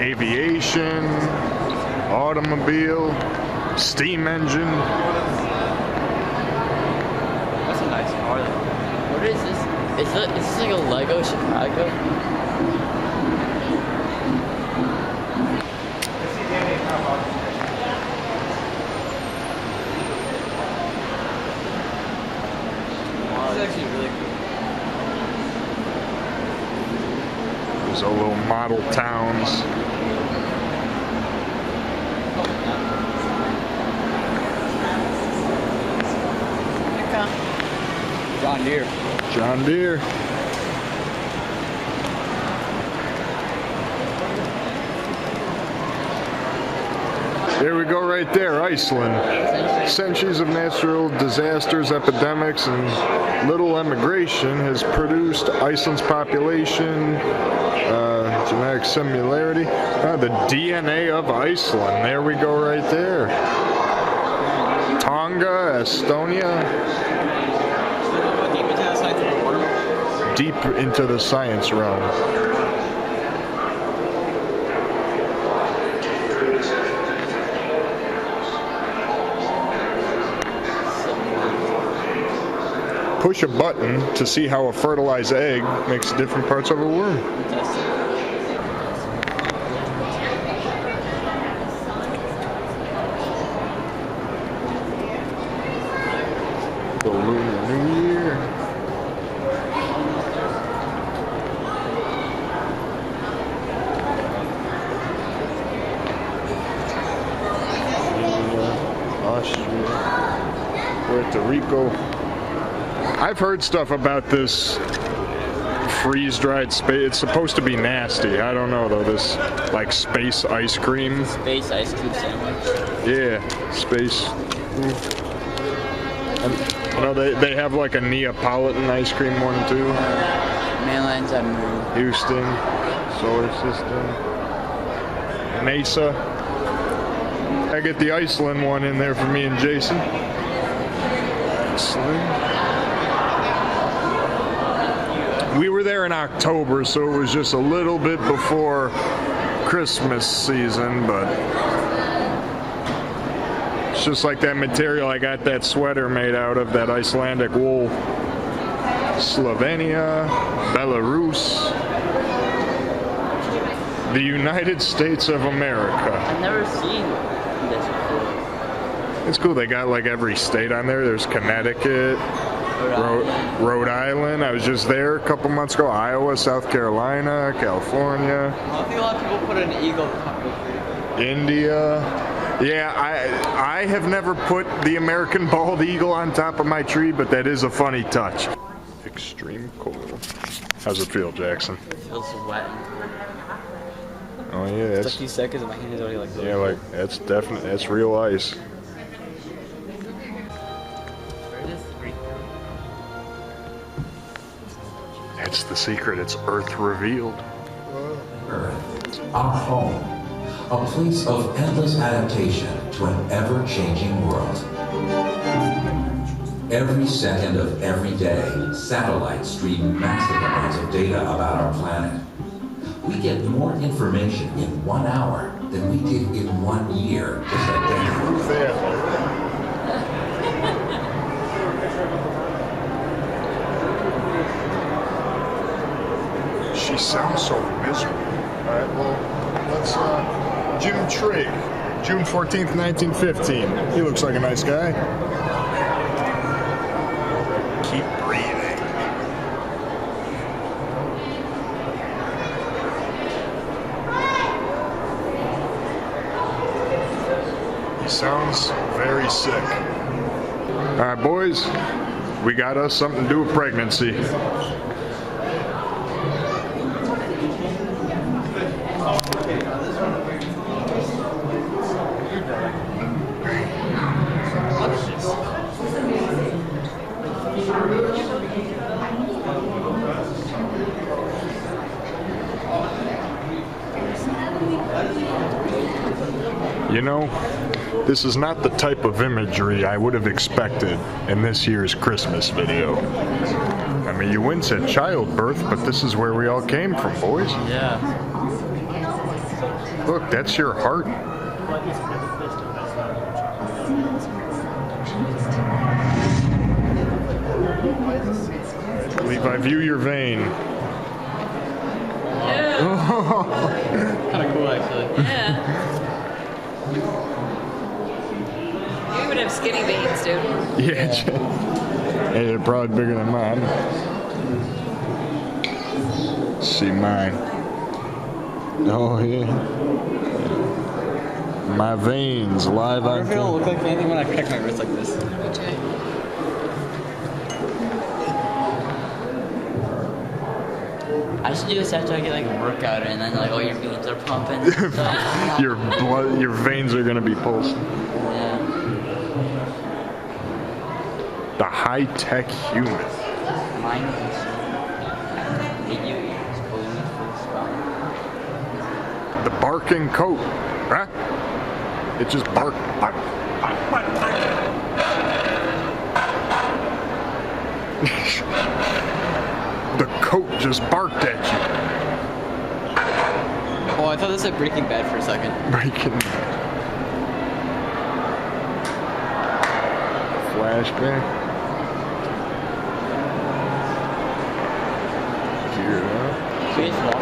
Aviation, automobile, steam engine. That's a nice car. What is this? Is this like a Lego Chicago? Wow, this is actually really cool. There's all little model towns. John Deere. John Deere. There we go right there, Iceland. Centuries of natural disasters, epidemics, and little emigration has produced Iceland's population, genetic similarity. The DNA of Iceland, there we go right there. Tonga, Estonia. Deep into the science realm. Push a button to see how a fertilized egg makes different parts of a worm. The Lunar New Year. Austria, Puerto Rico. I've heard stuff about this freeze-dried space. It's supposed to be nasty. I don't know though. This like space ice cream. Space ice cream sandwich. Yeah, space. And, you know they have like a Neapolitan ice cream one too. Mainland's at Moon. Houston, solar system, Mesa. I get the Iceland one in there for me and Jason. Iceland. We were there in October, so it was just a little bit before Christmas season, but it's just like that material I got that sweater made out of, that Icelandic wool. Slovenia, Belarus, the United States of America. I've never seen this before. It's cool, they got like every state on there. There's Connecticut, Rhode Island. I was just there a couple months ago. Iowa, South Carolina, California. I think a lot of people put an eagle. India. Yeah, I have never put the American bald eagle on top of my tree, but that is a funny touch. Extreme cold. How's it feel, Jackson? It feels wet. Oh yeah, that's It's a few seconds and my hand is already like. Yeah, like that's definitely that's real ice. That's the secret. It's Earth revealed. Earth, our home, a place of endless adaptation to an ever-changing world. Every second of every day, satellites stream massive amounts of data about our planet. We get more information in 1 hour than we did in 1 year just a decade ago. She sounds so miserable. All right, well, let's Jim Trigg, June 14th, 1915. He looks like a nice guy. Keep breathing. He sounds very sick. All right, boys, we got us something to do with pregnancy. You know, this is not the type of imagery I would have expected in this year's Christmas video. I mean, you wouldn't say childbirth, but this is where we all came from, boys. Yeah. Look, that's your heart. I believe I view your vein. Yeah. Kind of cool, actually. Yeah. You would have skinny veins, dude. Yeah. Hey, they're probably bigger than mine. See mine. Oh yeah. My veins live on. I don't look like anything when I crack my wrist like this. I should do this after I get like a workout and then like all your veins are pumping. Your blood, your veins are gonna be pulsing. Yeah. The high-tech human. Mine is. The barking coat. Huh? It just bark. The coat just barked at you. Oh, I thought this was Breaking Bad for a second. Breaking Bad. Flashback. Gear it up.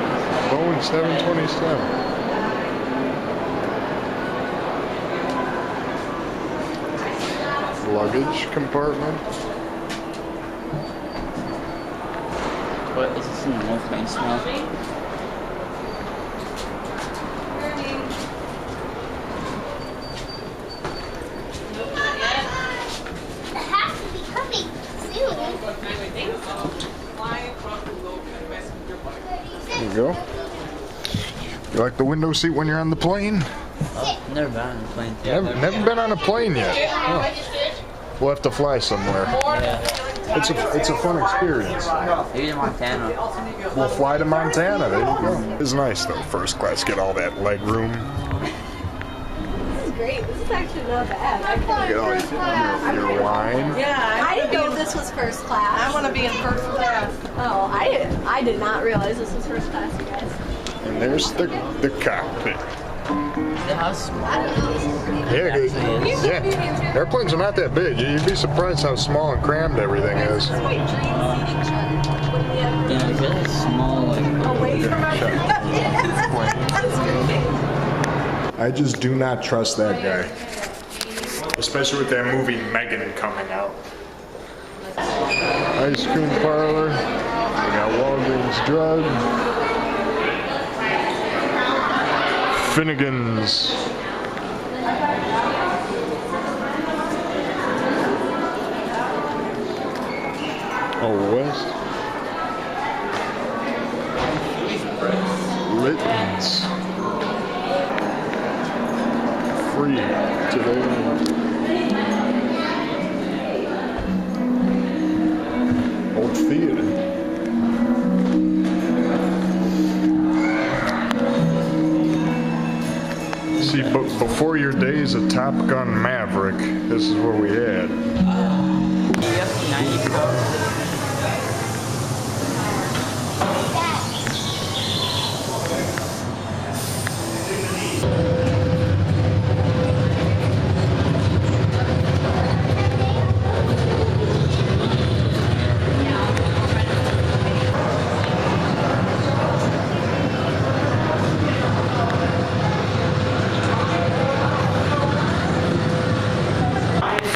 Boeing 727. Luggage compartment. What is this in the North Main smell? It has to be coming soon. There you go. You like the window seat when you're on the plane? Never been on a plane. Never been on a plane yet. Oh. We'll have to fly somewhere. Yeah. It's a fun experience. Maybe in Montana. We'll fly to Montana. There you go. It's nice though. First class, get all that leg room. great. This is actually not bad. I Your wine. Yeah, I didn't know this was first class. I want to be in first class. Oh, I did not realize this was first class, you guys. And there's the cockpit. How small Yeah, good. Yeah. Airplanes are not that big. You'd be surprised how small and crammed everything is. Yeah, I feel like small, like away from I just do not trust that guy. Especially with that movie Megan coming out. Ice cream parlor. We got Walgreens Drug. Finnegan's. Oh, West. Litton's. Free today. Old Theater. See, but before your days of Top Gun Maverick, this is what we had.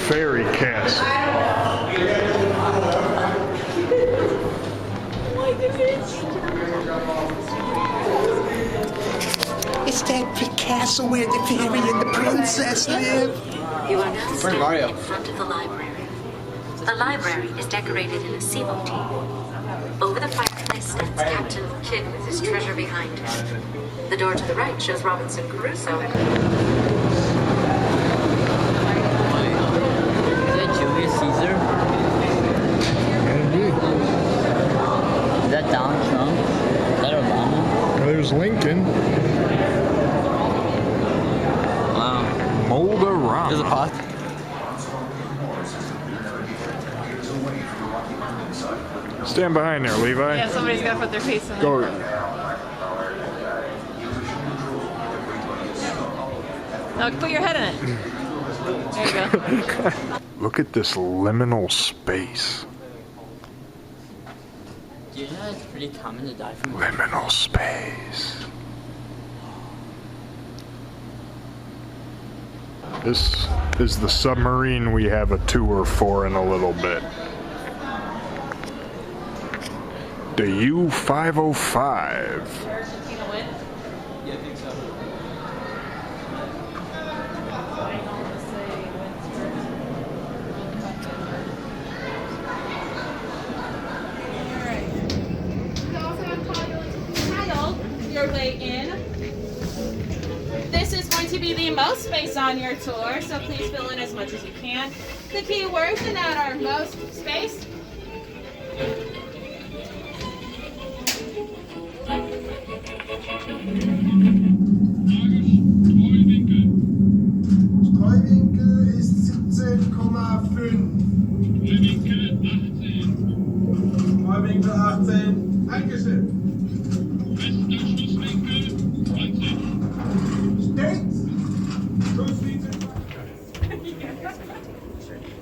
Fairy Castle. It's that big castle where the fairy and the princess live. You are now Where's Mario? standing in front of the library. The library is decorated in a sea motif. Over the fireplace stands Captain Kidd with his treasure behind him. The door to the right shows Robinson Crusoe. Julius Caesar? Maybe. Is that Donald Trump? Is that Obama? There's Lincoln. Wow. Mold-a-rama. There's a pot. Stand behind there, Levi. Yeah, somebody's got to put their face in Go. there. No, put your head in it. There you go. Look at this liminal space. Do you know it's pretty common to die from Liminal space. This is the submarine we have a tour for in a little bit. The U-505. Your way in. This is going to be the most space on your tour, so please fill in as much as you can. The key words in that are most space. Streuwinkel ist 17,5. Streuwinkel 18. Dankeschön.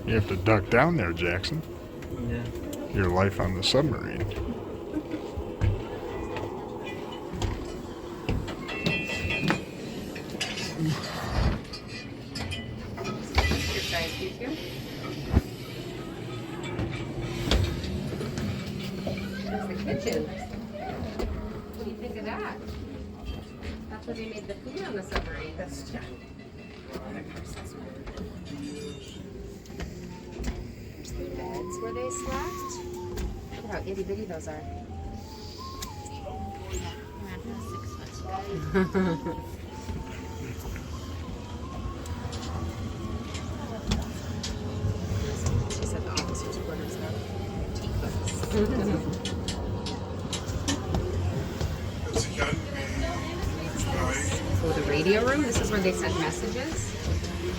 You have to duck down there, Jackson. Yeah. Your life on the submarine. There's the kitchen. What do you think of that? That's where they made the food on the submarine. That's yeah. There's the beds where they slept. Look at how itty bitty those are. She said the officers' quarters have teak Hört sich an wie 2 also the radio room. This is where they sent messages.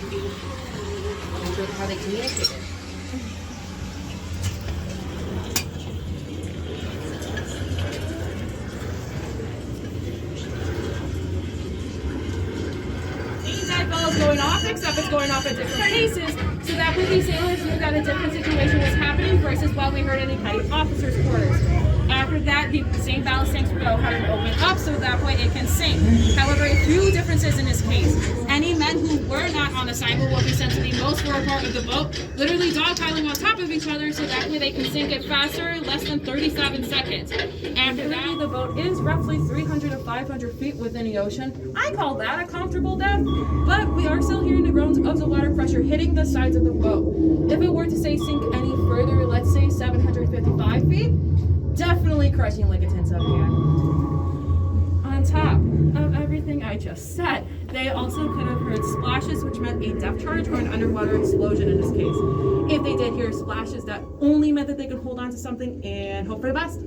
These are how they communicated. That bell is going off, except it's going off at different paces, so that way these sailors knew that a different situation was happening versus what we heard in the petty officers' quarters. After that, the same ballast tanks will go ahead and open up so that way it can sink. However, a few differences in this case. Any men who were not on assignment will be sent to the most forward part of the boat, literally dogpiling on top of each other so that way they can sink it faster, less than 37 seconds. After that, the boat is roughly 300 to 500 feet within the ocean. I call that a comfortable depth, but we are still hearing the groans of the water pressure hitting the sides of the boat. If it were to say sink any further, let's say 755 feet, definitely crushing like a tin sub can. On top of everything I just said, they also could have heard splashes, which meant a depth charge or an underwater explosion in this case. If they did hear splashes, that only meant that they could hold on to something and hope for the best.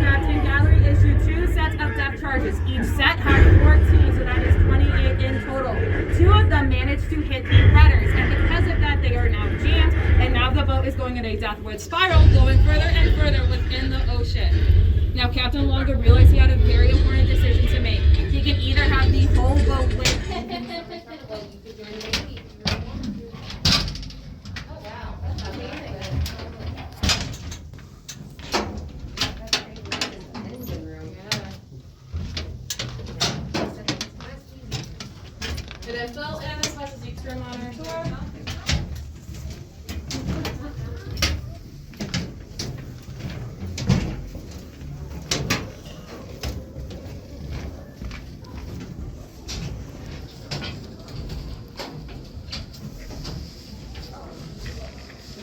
Captain Gallery issued 2 sets of depth charges. Each set had 14, so that is 28 in total. 2 of them managed to hit the rudders, and because of that, they are now jammed, and now the boat is going in a downward spiral, going further and further within the ocean. Now, Captain Longa realized he had a very important decision to make. He can either have the whole boat wait. Did I fill in as much as you trim on our tour?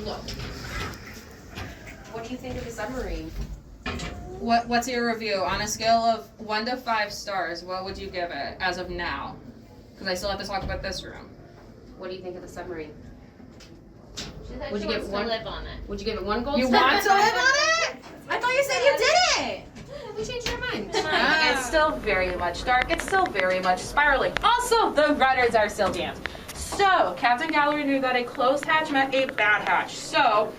Look. What do you think of the submarine? What's your review? On a scale of 1 to 5 stars, what would you give it as of now? Because I still have to talk about this room. What do you think of the submarine? Would you give it one? Live on it. Would you give it 1 gold You star? want to live on it? I thought you said you didn't. We changed our minds. It's still very much dark. It's still very much spiraling. Also, the rudders are still jammed. So, Captain Gallery knew that a closed hatch meant a bad hatch. So,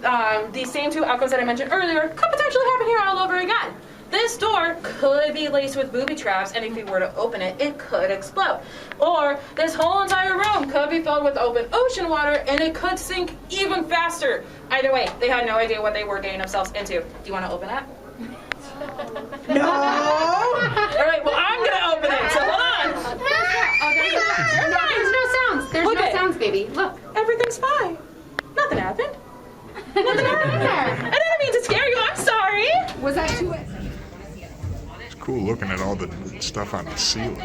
the same 2 outcomes that I mentioned earlier could potentially happen here all over again. This door could be laced with booby traps, and if you were to open it, it could explode. Or this whole entire room could be filled with open ocean water, and it could sink even faster. Either way, they had no idea what they were getting themselves into. Do you want to open it? No! All right, well, I'm going to open it, so hold on. There's no sounds. There's no sounds, baby. Look. Everything's fine. Nothing happened. Nothing happened there. I didn't mean to scare you. I'm sorry. Was that too... It's cool looking at all the stuff on the ceiling.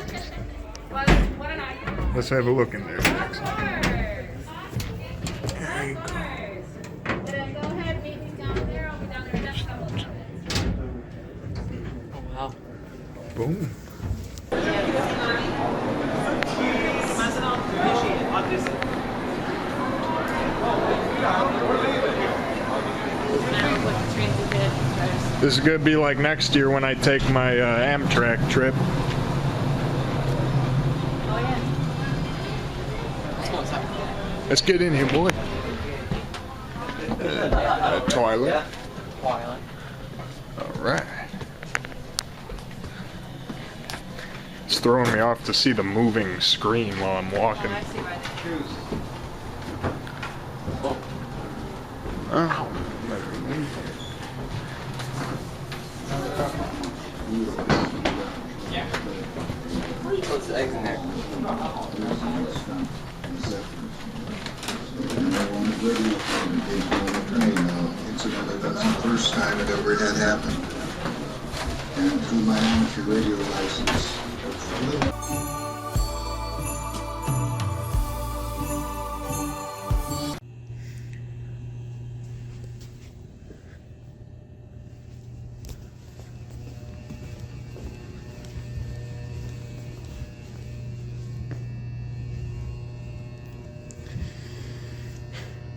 What an icon. Let's have a look in there. Go ahead, meet me down there. I'll be down there in just a couple of minutes. Oh, wow. Boom. This is gonna be like next year when I take my Amtrak trip. Let's get in here, boy. Toilet. All right. It's throwing me off to see the moving screen while I'm walking. Oh. Yeah. What's the eggs in there? Incidentally, that's the first time it ever had happened. And through my amateur radio license.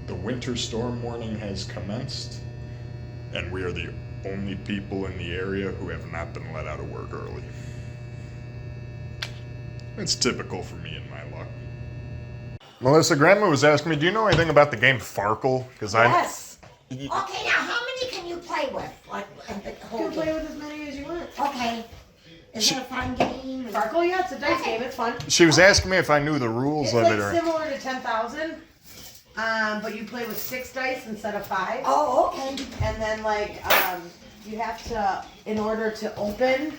The winter storm warning has commenced, and we are the only people in the area who have not been let out of work early. It's typical for me and my luck. Melissa, Grandma was asking me, do you know anything about the game Farkle? Because Yes. Okay, now how many can you play with? Like, You can play with as many as you want. Okay. Is it a fun game? Farkle, yeah, it's a dice game. It's fun. She was asking me if I knew the rules It's of like it. Or... similar to 10,000, but you play with 6 dice instead of 5. Oh, okay. And then you have to, in order to open,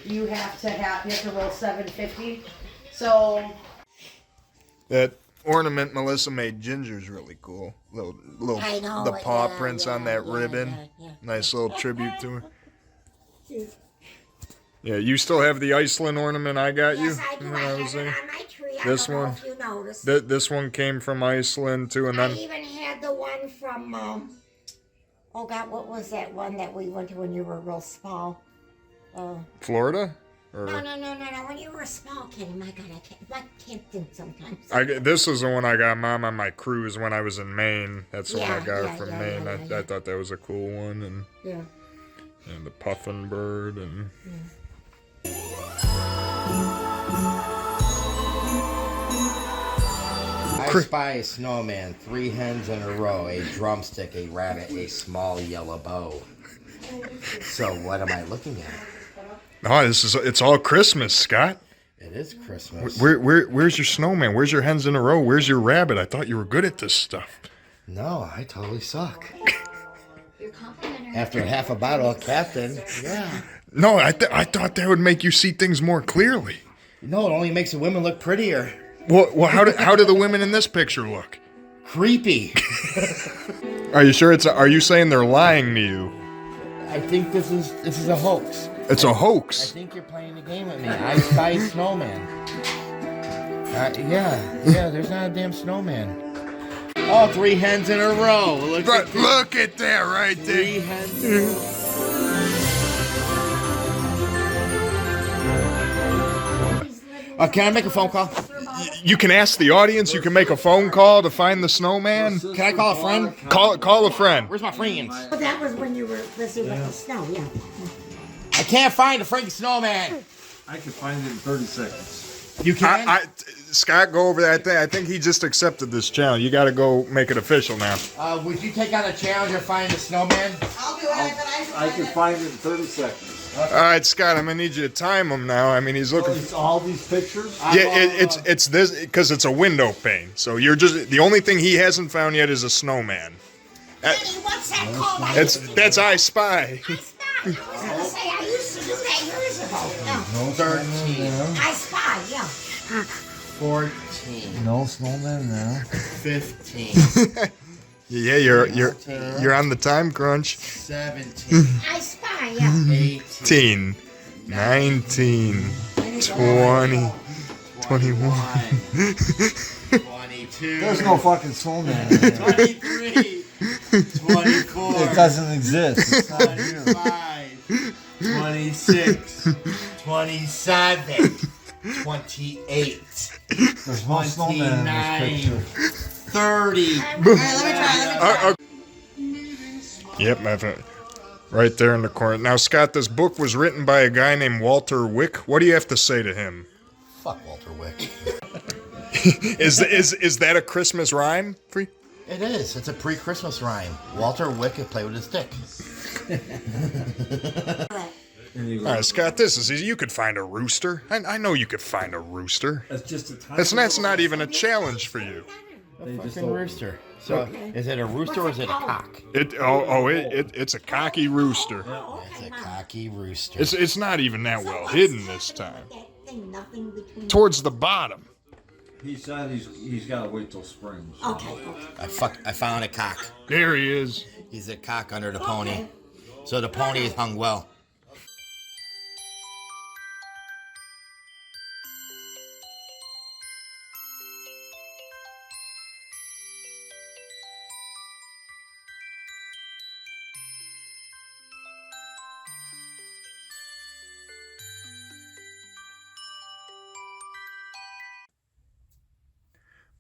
you have to roll 750. So That ornament Melissa made Ginger's really cool. Little I know, the paw yeah, prints yeah, on that yeah, ribbon. yeah. Nice little tribute to her. Yeah, you still have the Iceland ornament I got you? Yes, I do. when I was had it there? on my tree. This I don't know one? if you noticed. This one came from Iceland too, and I then even had the one from, oh God, what was that one that we went to when you were real small? Florida? Or... No, when you were a small kid. My God, I can't think sometimes. This is the one I got Mom on my cruise when I was in Maine. That's the one I got from Maine. I thought that was a cool one, and the puffin bird and. I spy a snowman, 3 hens in a row, a drumstick, a rabbit, a small yellow bow. So what am I looking at? Oh, it's all Christmas, Scott. It is Christmas. Where's your snowman? Where's your hens in a row? Where's your rabbit? I thought you were good at this stuff. No, I totally suck. After half a bottle of Captain, yeah. No, I thought that would make you see things more clearly. No, it only makes the women look prettier. Well, how do the women in this picture look? Creepy. Are you sure Are you saying they're lying to you? I think this is a hoax. It's a hoax. I think you're playing the game with me. I spy a snowman. Yeah, there's not a damn snowman. Oh, 3 hens in a row. Look at that right there. 3 hens in a row. Can I make a phone call? You can ask the audience. You can make a phone call to find the snowman. Can I call a friend? Call a friend. Where's my friends? But that was when you were listening with the snow, yeah. I can't find the freaking snowman. I can find it in 30 seconds. You can? Scott, go over that thing. I think he just accepted this challenge. You got to go make it official now. Would you take on a challenge of finding the snowman? I'll do it. I can find it in 30 seconds. All right, Scott, I'm gonna need you to time him now. I mean, he's looking. It's all these pictures. Yeah, it's this because it's a window pane. So you're just the only thing he hasn't found yet is a snowman. What's that called? That's I Spy. I was gonna say I used to do that years ago. No 13. I Spy, yeah. 14. No snowman now. 15. Yeah, you're on the time crunch. 17. I Spy, yeah. 18, 19, 20, 21. 22. There's no fucking snowman. 23. 24. It doesn't exist. It's not here. 25. 26. 27. 28. There's no snowman in this picture. 30. Let me try. Yep, right there in the corner. Now, Scott, this book was written by a guy named Walter Wick. What do you have to say to him? Fuck Walter Wick. Is that a Christmas rhyme for you? It is. It's a pre-Christmas rhyme. Walter Wick could play with his dick. All right, Scott, this is easy. You could find a rooster. I know you could find a rooster. That's just a tiny. That's not even a challenge for you. A fucking rooster. So, is it a rooster or is it a cock? It's a cocky rooster. It's a cocky rooster. It's not even that well hidden this time. Towards the bottom. He said he's got to wait till spring. So. Okay. I found a cock. There he is. He's a cock under the pony. So the pony is hung well.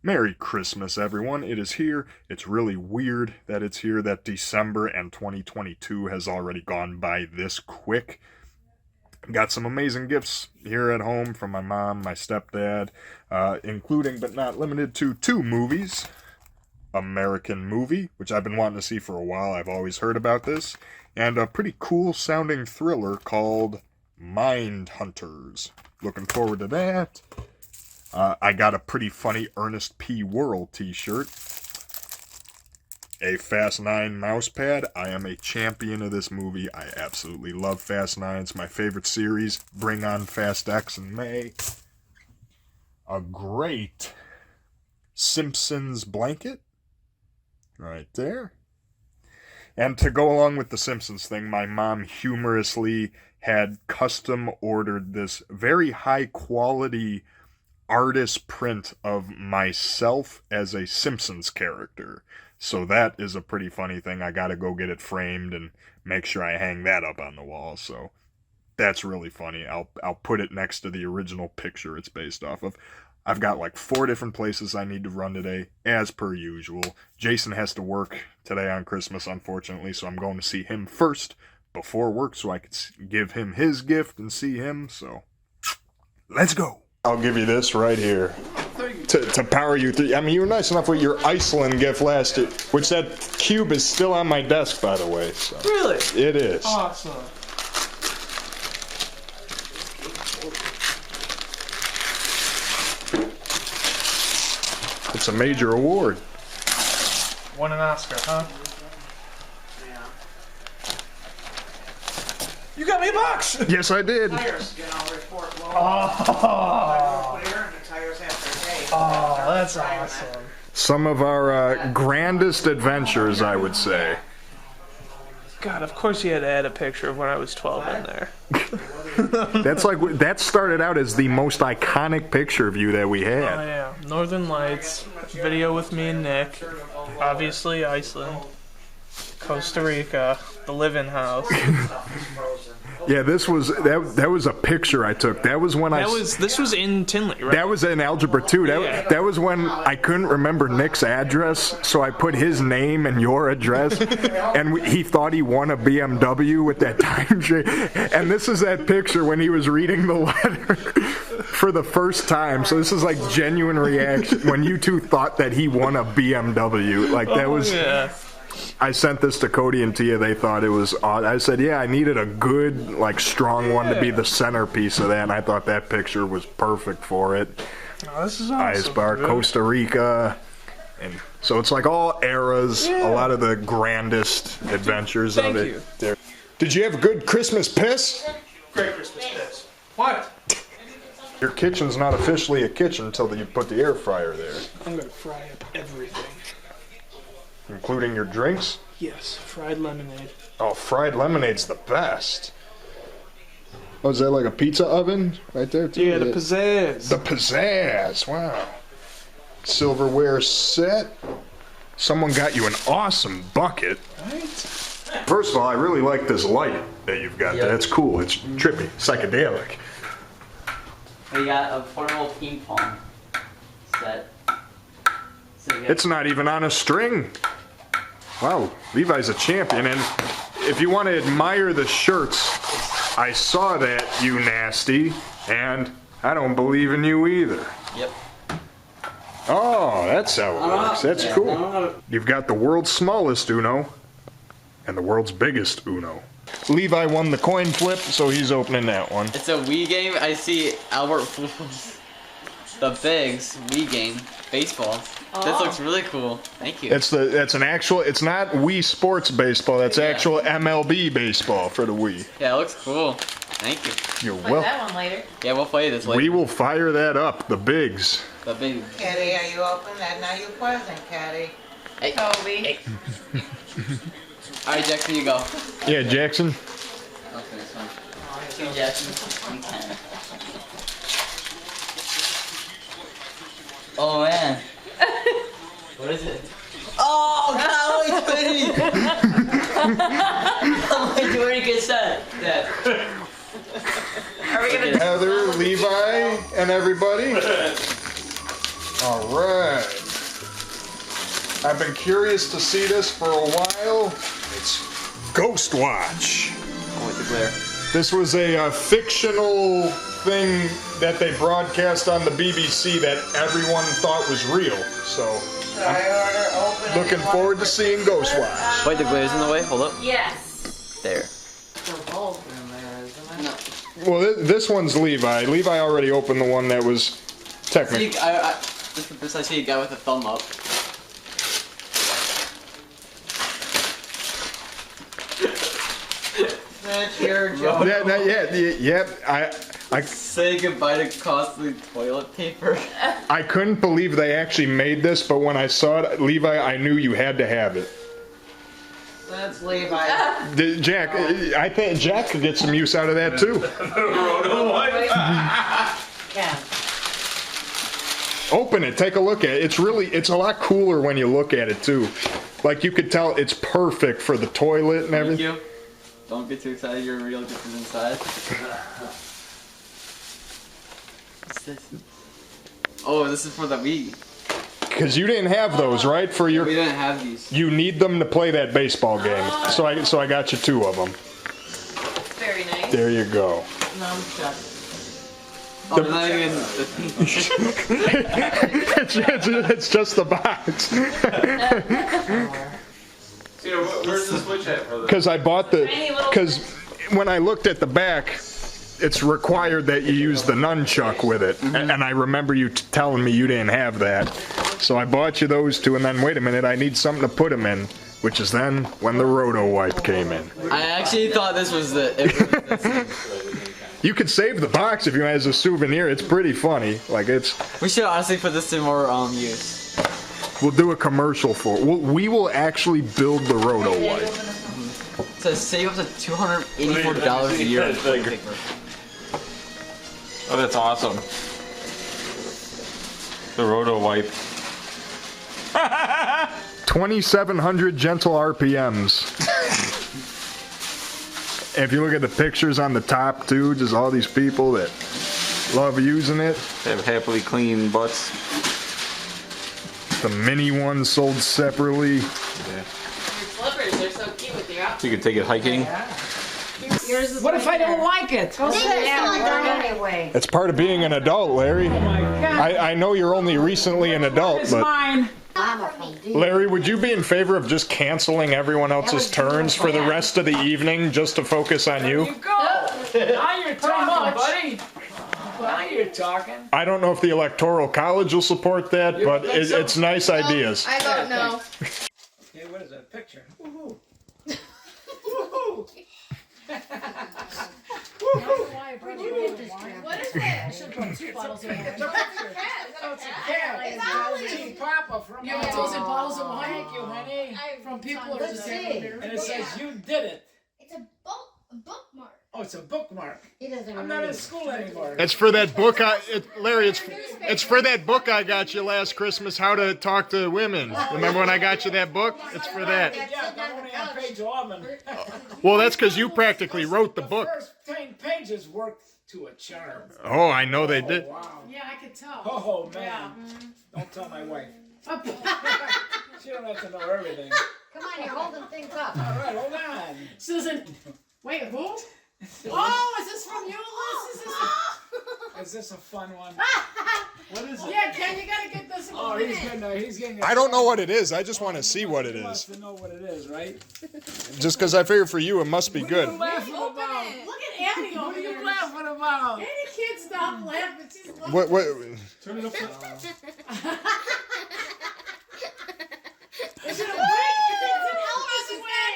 Merry Christmas, everyone. It is here. It's really weird that it's here, that December and 2022 has already gone by this quick. Got some amazing gifts here at home from my mom, my stepdad, including but not limited to 2 movies. American Movie, which I've been wanting to see for a while. I've always heard about this. And a pretty cool sounding thriller called Mind Hunters. Looking forward to that. I got a pretty funny Ernest P. Worrell t-shirt. A Fast 9 mouse pad. I am a champion of this movie. I absolutely love Fast 9. It's my favorite series. Bring on Fast X in May. A great Simpsons blanket. Right there. And to go along with the Simpsons thing, my mom humorously had custom ordered this very high quality artist print of myself as a Simpsons character. So that is a pretty funny thing. I gotta go get it framed and make sure I hang that up on the wall. So that's really funny. I'll put it next to the original picture it's based off of. I've got like 4 different places I need to run today, as per usual. Jason has to work today on Christmas, unfortunately, so I'm going to see him first before work so I can give him his gift and see him. So let's go. I'll give you this right here to power you through. I mean, you were nice enough with your Iceland gift last year, which that cube is still on my desk, by the way. So. Really? It is. Awesome. It's a major award. Won an Oscar, huh? Yeah. You got me a box! Yes, I did. Tires, you know, report low. Oh, Clear and the tires have their day. oh, that's awesome. Some of our grandest adventures, I would say. God, of course you had to add a picture of when I was 12 in there. That started out as the most iconic picture of you that we Oh had. yeah, Northern Lights, video with me and Nick, obviously Iceland, Costa Rica, the living house. Yeah, this was that was a picture I took. That was when This was in Tinley, right? That was in Algebra 2. That was when I couldn't remember Nick's address, so I put his name and your address, and he thought he won a BMW with that time change. And this is that picture when he was reading the letter for the first time. So this is like genuine reaction when you two thought that he won a BMW. Like that was. Yeah. I sent this to Cody and Tia. They thought it was odd. I said, yeah, I needed a good, like, strong one to be the centerpiece of that, and I thought that picture was perfect for it. Oh, this is awesome. Ice Bar, Costa Rica. And so it's like all eras, a lot of the grandest adventures of it. you. There. Did you have a good Christmas piss? Great Christmas piss. What? Your kitchen's not officially a kitchen until you put the air fryer there. I'm gonna fry up everything. Including your drinks? Yes, fried lemonade. Oh, fried lemonade's the best. Oh, is that like a pizza oven right there, too? Yeah, the pizzazz. The pizzazz, wow. Silverware set. Someone got you an awesome bucket. Right? First of all, I really like this light that you've got there. It's cool. It's trippy, psychedelic. We got a portable ping pong set. So It's not even on a string. Wow, Levi's a champion. And if you want to admire the shirts, I saw that, you nasty, and I don't believe in you either. Yep. Oh, that's how it works. That's cool. You've got the world's smallest Uno and the world's biggest Uno. Levi won the coin flip, so he's opening that one. It's a Wii game. I see Albert Pujols, the Bigs Wii game, baseball. This looks really cool. Thank you. That's an actual. It's not Wii Sports baseball. That's actual MLB baseball for the Wii. Yeah, it looks cool. Thank you. You're Play welcome. that one later. Yeah, we'll play this later. We will fire that up. The Bigs. The big. Caddy, are you open? That now you present, Caddy. Hey. Toby. Hey. All right, Jackson, you go. Yeah, Jackson. Okay, this one. Jackson. Oh man. What is it? Oh, golly, Twitty! I'm like, where do you get that? Are we gonna Heather, Levi, and everybody. All right. I've been curious to see this for a while. It's Ghost Watch. Oh, with the glare. This was a fictional thing that they broadcast on the BBC that everyone thought was real. So I'm looking forward to seeing Ghost Watch. Wait, the glare's in the way? Hold up. Yes. There. They're both in there, isn't it? No. Well, this one's Levi. Levi already opened the one that was technically. This I see a guy with a thumb up. That's your job. I say goodbye to costly toilet paper. I couldn't believe they actually made this, but when I saw it, Levi, I knew you had to have it. That's Levi. Jack, I think Jack could get some use out of that too. Yeah. Open it, take a look at it. It's a lot cooler when you look at it too. Like you could tell it's perfect for the toilet and everything. Thank you. Don't get too excited, you're real, get this inside. What's this? Oh, this is for the Wii. Because you didn't have those, right? For your. We didn't have these. You need them to play that baseball game. So I got you 2 of them. Very nice. There you go. No, I'm stuck. Oh, they're not even it's just the box. Where's the switch at for the? Because I bought because when I looked at the back, it's required that you use the nunchuck with it, and I remember you telling me you didn't have that, so I bought you those 2, and then wait a minute, I need something to put them in, which is then when the Roto Wipe came in. I actually thought this was You could save the box if you as a souvenir. It's pretty funny. Like We should honestly put this to more use. We'll do a commercial for it. We will actually build the Roto Wipe. It says save up to $284 a year on toilet paper. Oh, that's awesome. The Roto Wipe. 2,700 gentle RPMs. If you look at the pictures on the top too, just all these people that love using it. They have happily clean butts. The mini ones sold separately. Yeah. Your slippers, they're so cute with your outfit. You can take it hiking. What if I don't like it? Go sit down anyway. It's part of being an adult, Larry. I know you're only recently an adult, It's but mine. Larry, would you be in favor of just canceling everyone else's turns for the rest of the evening just to focus on you? Go. Now you're talking, buddy. Now you're talking. I don't know if the Electoral College will support that, but it's nice ideas. I don't know. Okay, what is that picture? Woohoo. What is it? Should put 2 bottles of wine. It's a cat. It's Tea Papa from You have those in bottles of wine? Thank you, honey. From people who are Let's just see. having beer. And it says you did it. It's a bookmark. Oh, it's a bookmark. He doesn't I'm not in school anymore. It's for that book Larry, it's for that book I got you last Christmas, How to Talk to Women. Remember when I got you that book? It's for that. Yeah, I'm only on page 11. Well, that's because you practically wrote the book. First 10 pages worked to a charm. Oh, I know they did. Wow. Yeah, I could tell. Oh, man. Don't tell my wife. She don't have to know everything. Come on, you're holding things up. All right, hold on. Susan, wait, who? Oh, is this from you, Liz? Is this a fun one? What is it? Yeah, Ken, you gotta get this. Oh, he's getting. I don't know what it is. I just want to see what it He wants is. to know what it is, right? Just because I figure for you it must be What are you good. laughing about? Look at Annie What over are you there. laughing about? Annie can't stop laughing. She's laughing. What? Turn it up. Is it a wig? It's an Elvis wig.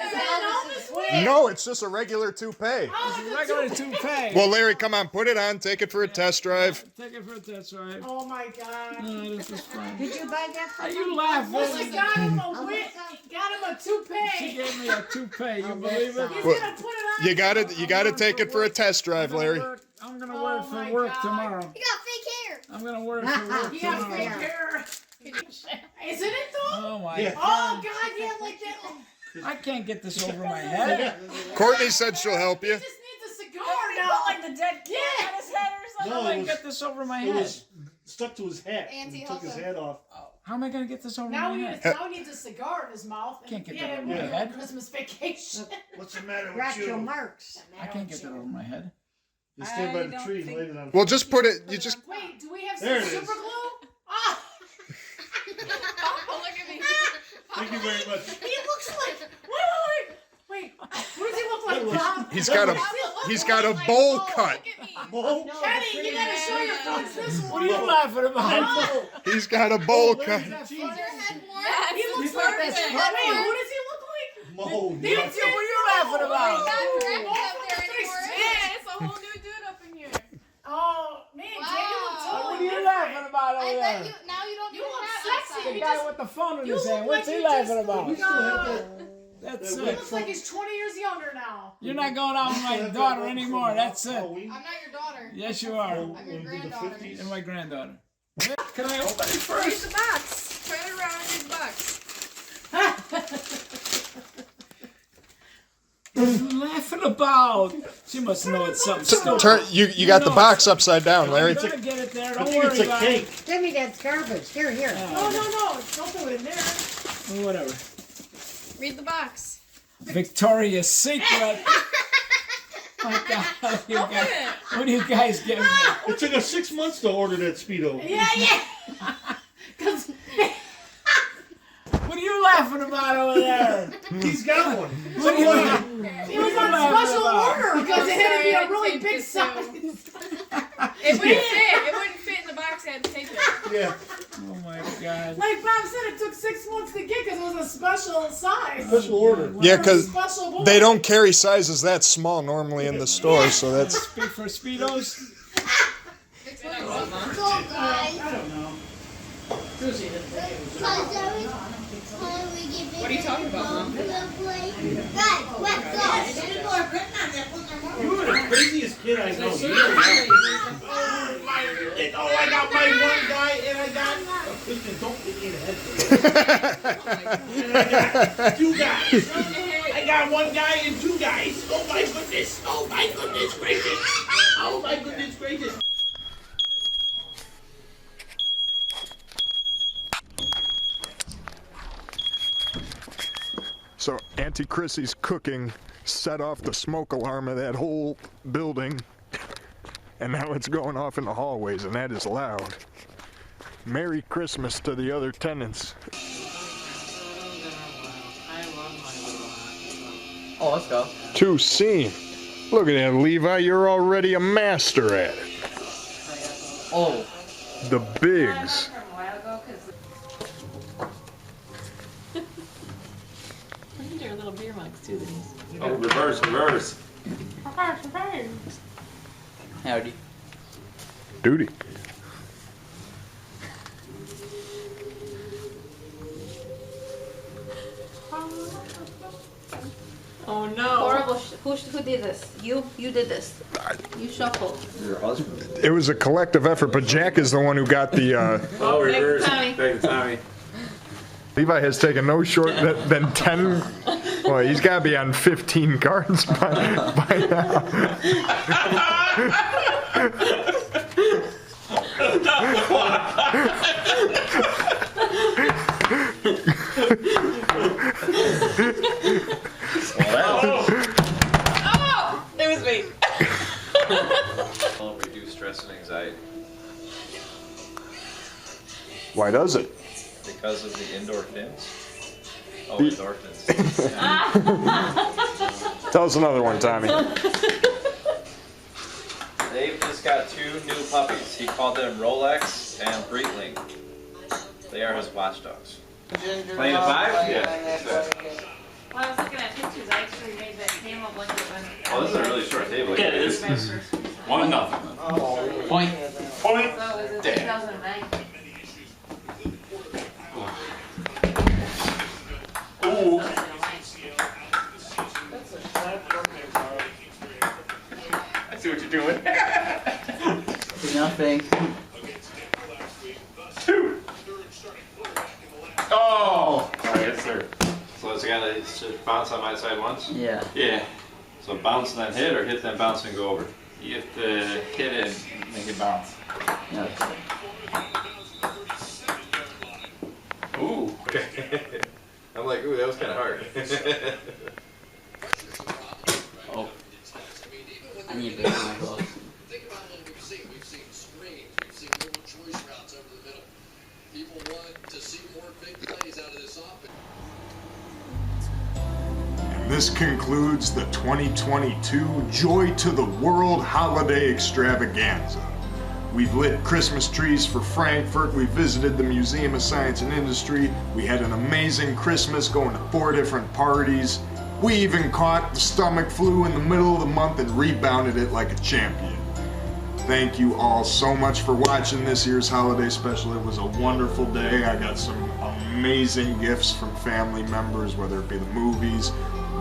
Is that an Elvis wig? No, it's just a regular toupee. It's a regular toupee. Well, Larry, come on, put it on. Take it for a test drive. Take it for a test drive. Oh my God. No, this is fun. Did you buy that for Are him? you laughing? Melissa got him a wig. Got him a toupee. She gave me a toupee. You believe it? He's Well, gonna put it on. You gotta take it for a test drive, Larry. I'm gonna wear it for work tomorrow. You got fake hair. I'm gonna wear it for work You got tomorrow. fake hair. Isn't it though? Oh my Oh God. God, yeah, like that. I can't get this over my head. Courtney said she'll help you. Just needs a cigar now. Like the dead cat on his head or something. I can't get this over my head. stuck to his hat. Auntie, He took his help hat off. How am I gonna get this over Now my he head? needs a cigar in his mouth. And Can't get yeah, that over we're my on head. Christmas vacation. What's the matter with Groucho you? Marx. I can't get that over my head. You stand by the tree and laid it on. Well, just put it. You just. Wait, do we have There some it super is. glue? Ah! Oh, look at me. Thank you very much. He looks like. Wait. What does he look like, Bob? He's got a. He's got a bowl cut. Bowl? Kenny, you gotta show your friends this one. What are you laughing about? He's got a bowl cut. He looks He's like this. perfect. Wait, who does he look like? Mo. What are you laughing about? Yeah, it's a whole new dude up in here. Oh, man, Daniel look What totally are you different. laughing about over I bet there? you now you don't You even look have sexy. The You guy just- with the phone in you his look hand. What's like he you laughing just- about? You still have that. That's He it. looks like he's 20 years younger now. You're not going out with my daughter anymore. That's it. Halloween. I'm not your daughter. Yes, you are. When I'm your we did the granddaughter. 50s. You're my granddaughter. Can I open it Read first? the box. Turn it around and read the box. What are you laughing about? She must know it's something stupid. Turn. You got the box upside down, Larry. I'm gonna get it there. I Don't think it's worry a about cake. Give me that garbage. Here. No. Don't do it in there. it. Whatever. Read the box. Victoria's Secret. What the hell you Open guys? it. What are you guys giving me? It took us 6 months to order that Speedo. Yeah. Because What are you laughing about over there? He's got one. What are you he was on laughing special about? order because it had to be a really Sorry, big I size. It wouldn't fit. It wouldn't fit in the box. I had to take it. Yeah. Oh my God. Like Bob said, it took 6 months to get because it was a special size. Special order. Yeah, because Special boy. they don't carry sizes that small normally in the store, so that's. Speak for Speedos. I don't know. What are you talking about, Mom? You were the craziest kid I know. Oh, I got my one guy, and I got. Listen, don't hit me in the head. And I got 2 guys. I got 1 guy and 2 guys. Oh my goodness. Oh my goodness gracious. Oh my goodness gracious. So Auntie Chrissy's cooking set off the smoke alarm of that whole building, and now it's going off in the hallways, and that is loud. Merry Christmas to the other tenants. Oh, let's go. To scene. Look at that, Levi. You're already a master at it. Oh. The bigs. Look at your little beer mugs too. That he's. Oh, reverse. Howdy. Duty. Oh no! Horrible. Who did this? You did this. You shuffled. Your husband. It was a collective effort, but Jack is the one who got the. Oh, reverse. Tommy. Back to Tommy. Levi has taken no short than 10. Well, he's got to be on 15 cards by Oh! It was me. Will reduce stress and anxiety Why does it? because of the endorphins. Oh, The- endorphins. Tell us another one, Tommy. Dave just got 2 new puppies. He called them Rolex and Breitling. They are his watchdogs. Playing a 5? Yeah. Well, I was looking at pictures. I actually made that table look at one. Oh, this is a really short table. Yeah, it is. 1-0. Point. Point. So it was in Damn. 2009. Ooh. I see what you're doing. Nothing. 2. Oh! Alright, yes, sir. So it's got to bounce on my side once? Yeah. Yeah. So bounce and then hit, or hit then bounce and go over? You have to hit it and make it bounce. Okay. I'm like, ooh, that was kind of hard. Oh. I need to bring my gloves. Think about what we've seen. We've seen screens. We've seen little choice routes over the middle. People want to see more big plays out of this offense. And this concludes the 2022 Joy to the World Holiday Extravaganza. We've lit Christmas trees for Frankfurt, we visited the Museum of Science and Industry, we had an amazing Christmas going to 4 different parties, we even caught the stomach flu in the middle of the month and rebounded it like a champion. Thank you all so much for watching this year's holiday special. It was a wonderful day. I got some amazing gifts from family members, whether it be the movies,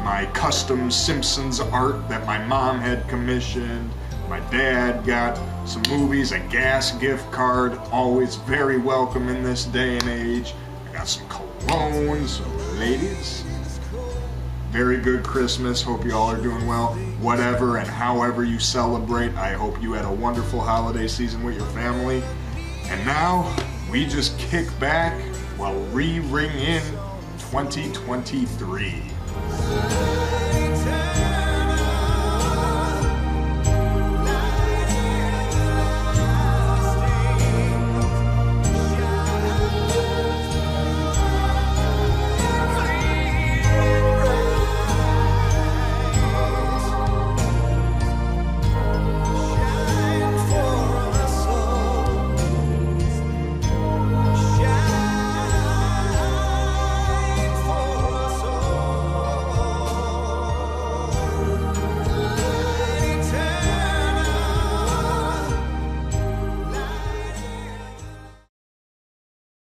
my custom Simpsons art that my mom had commissioned, my dad got some movies, a gas gift card, always very welcome in this day and age. I got some cologne, so ladies, very good Christmas. Hope you all are doing well. Whatever and however you celebrate, I hope you had a wonderful holiday season with your family. And now, we just kick back while we ring in 2023.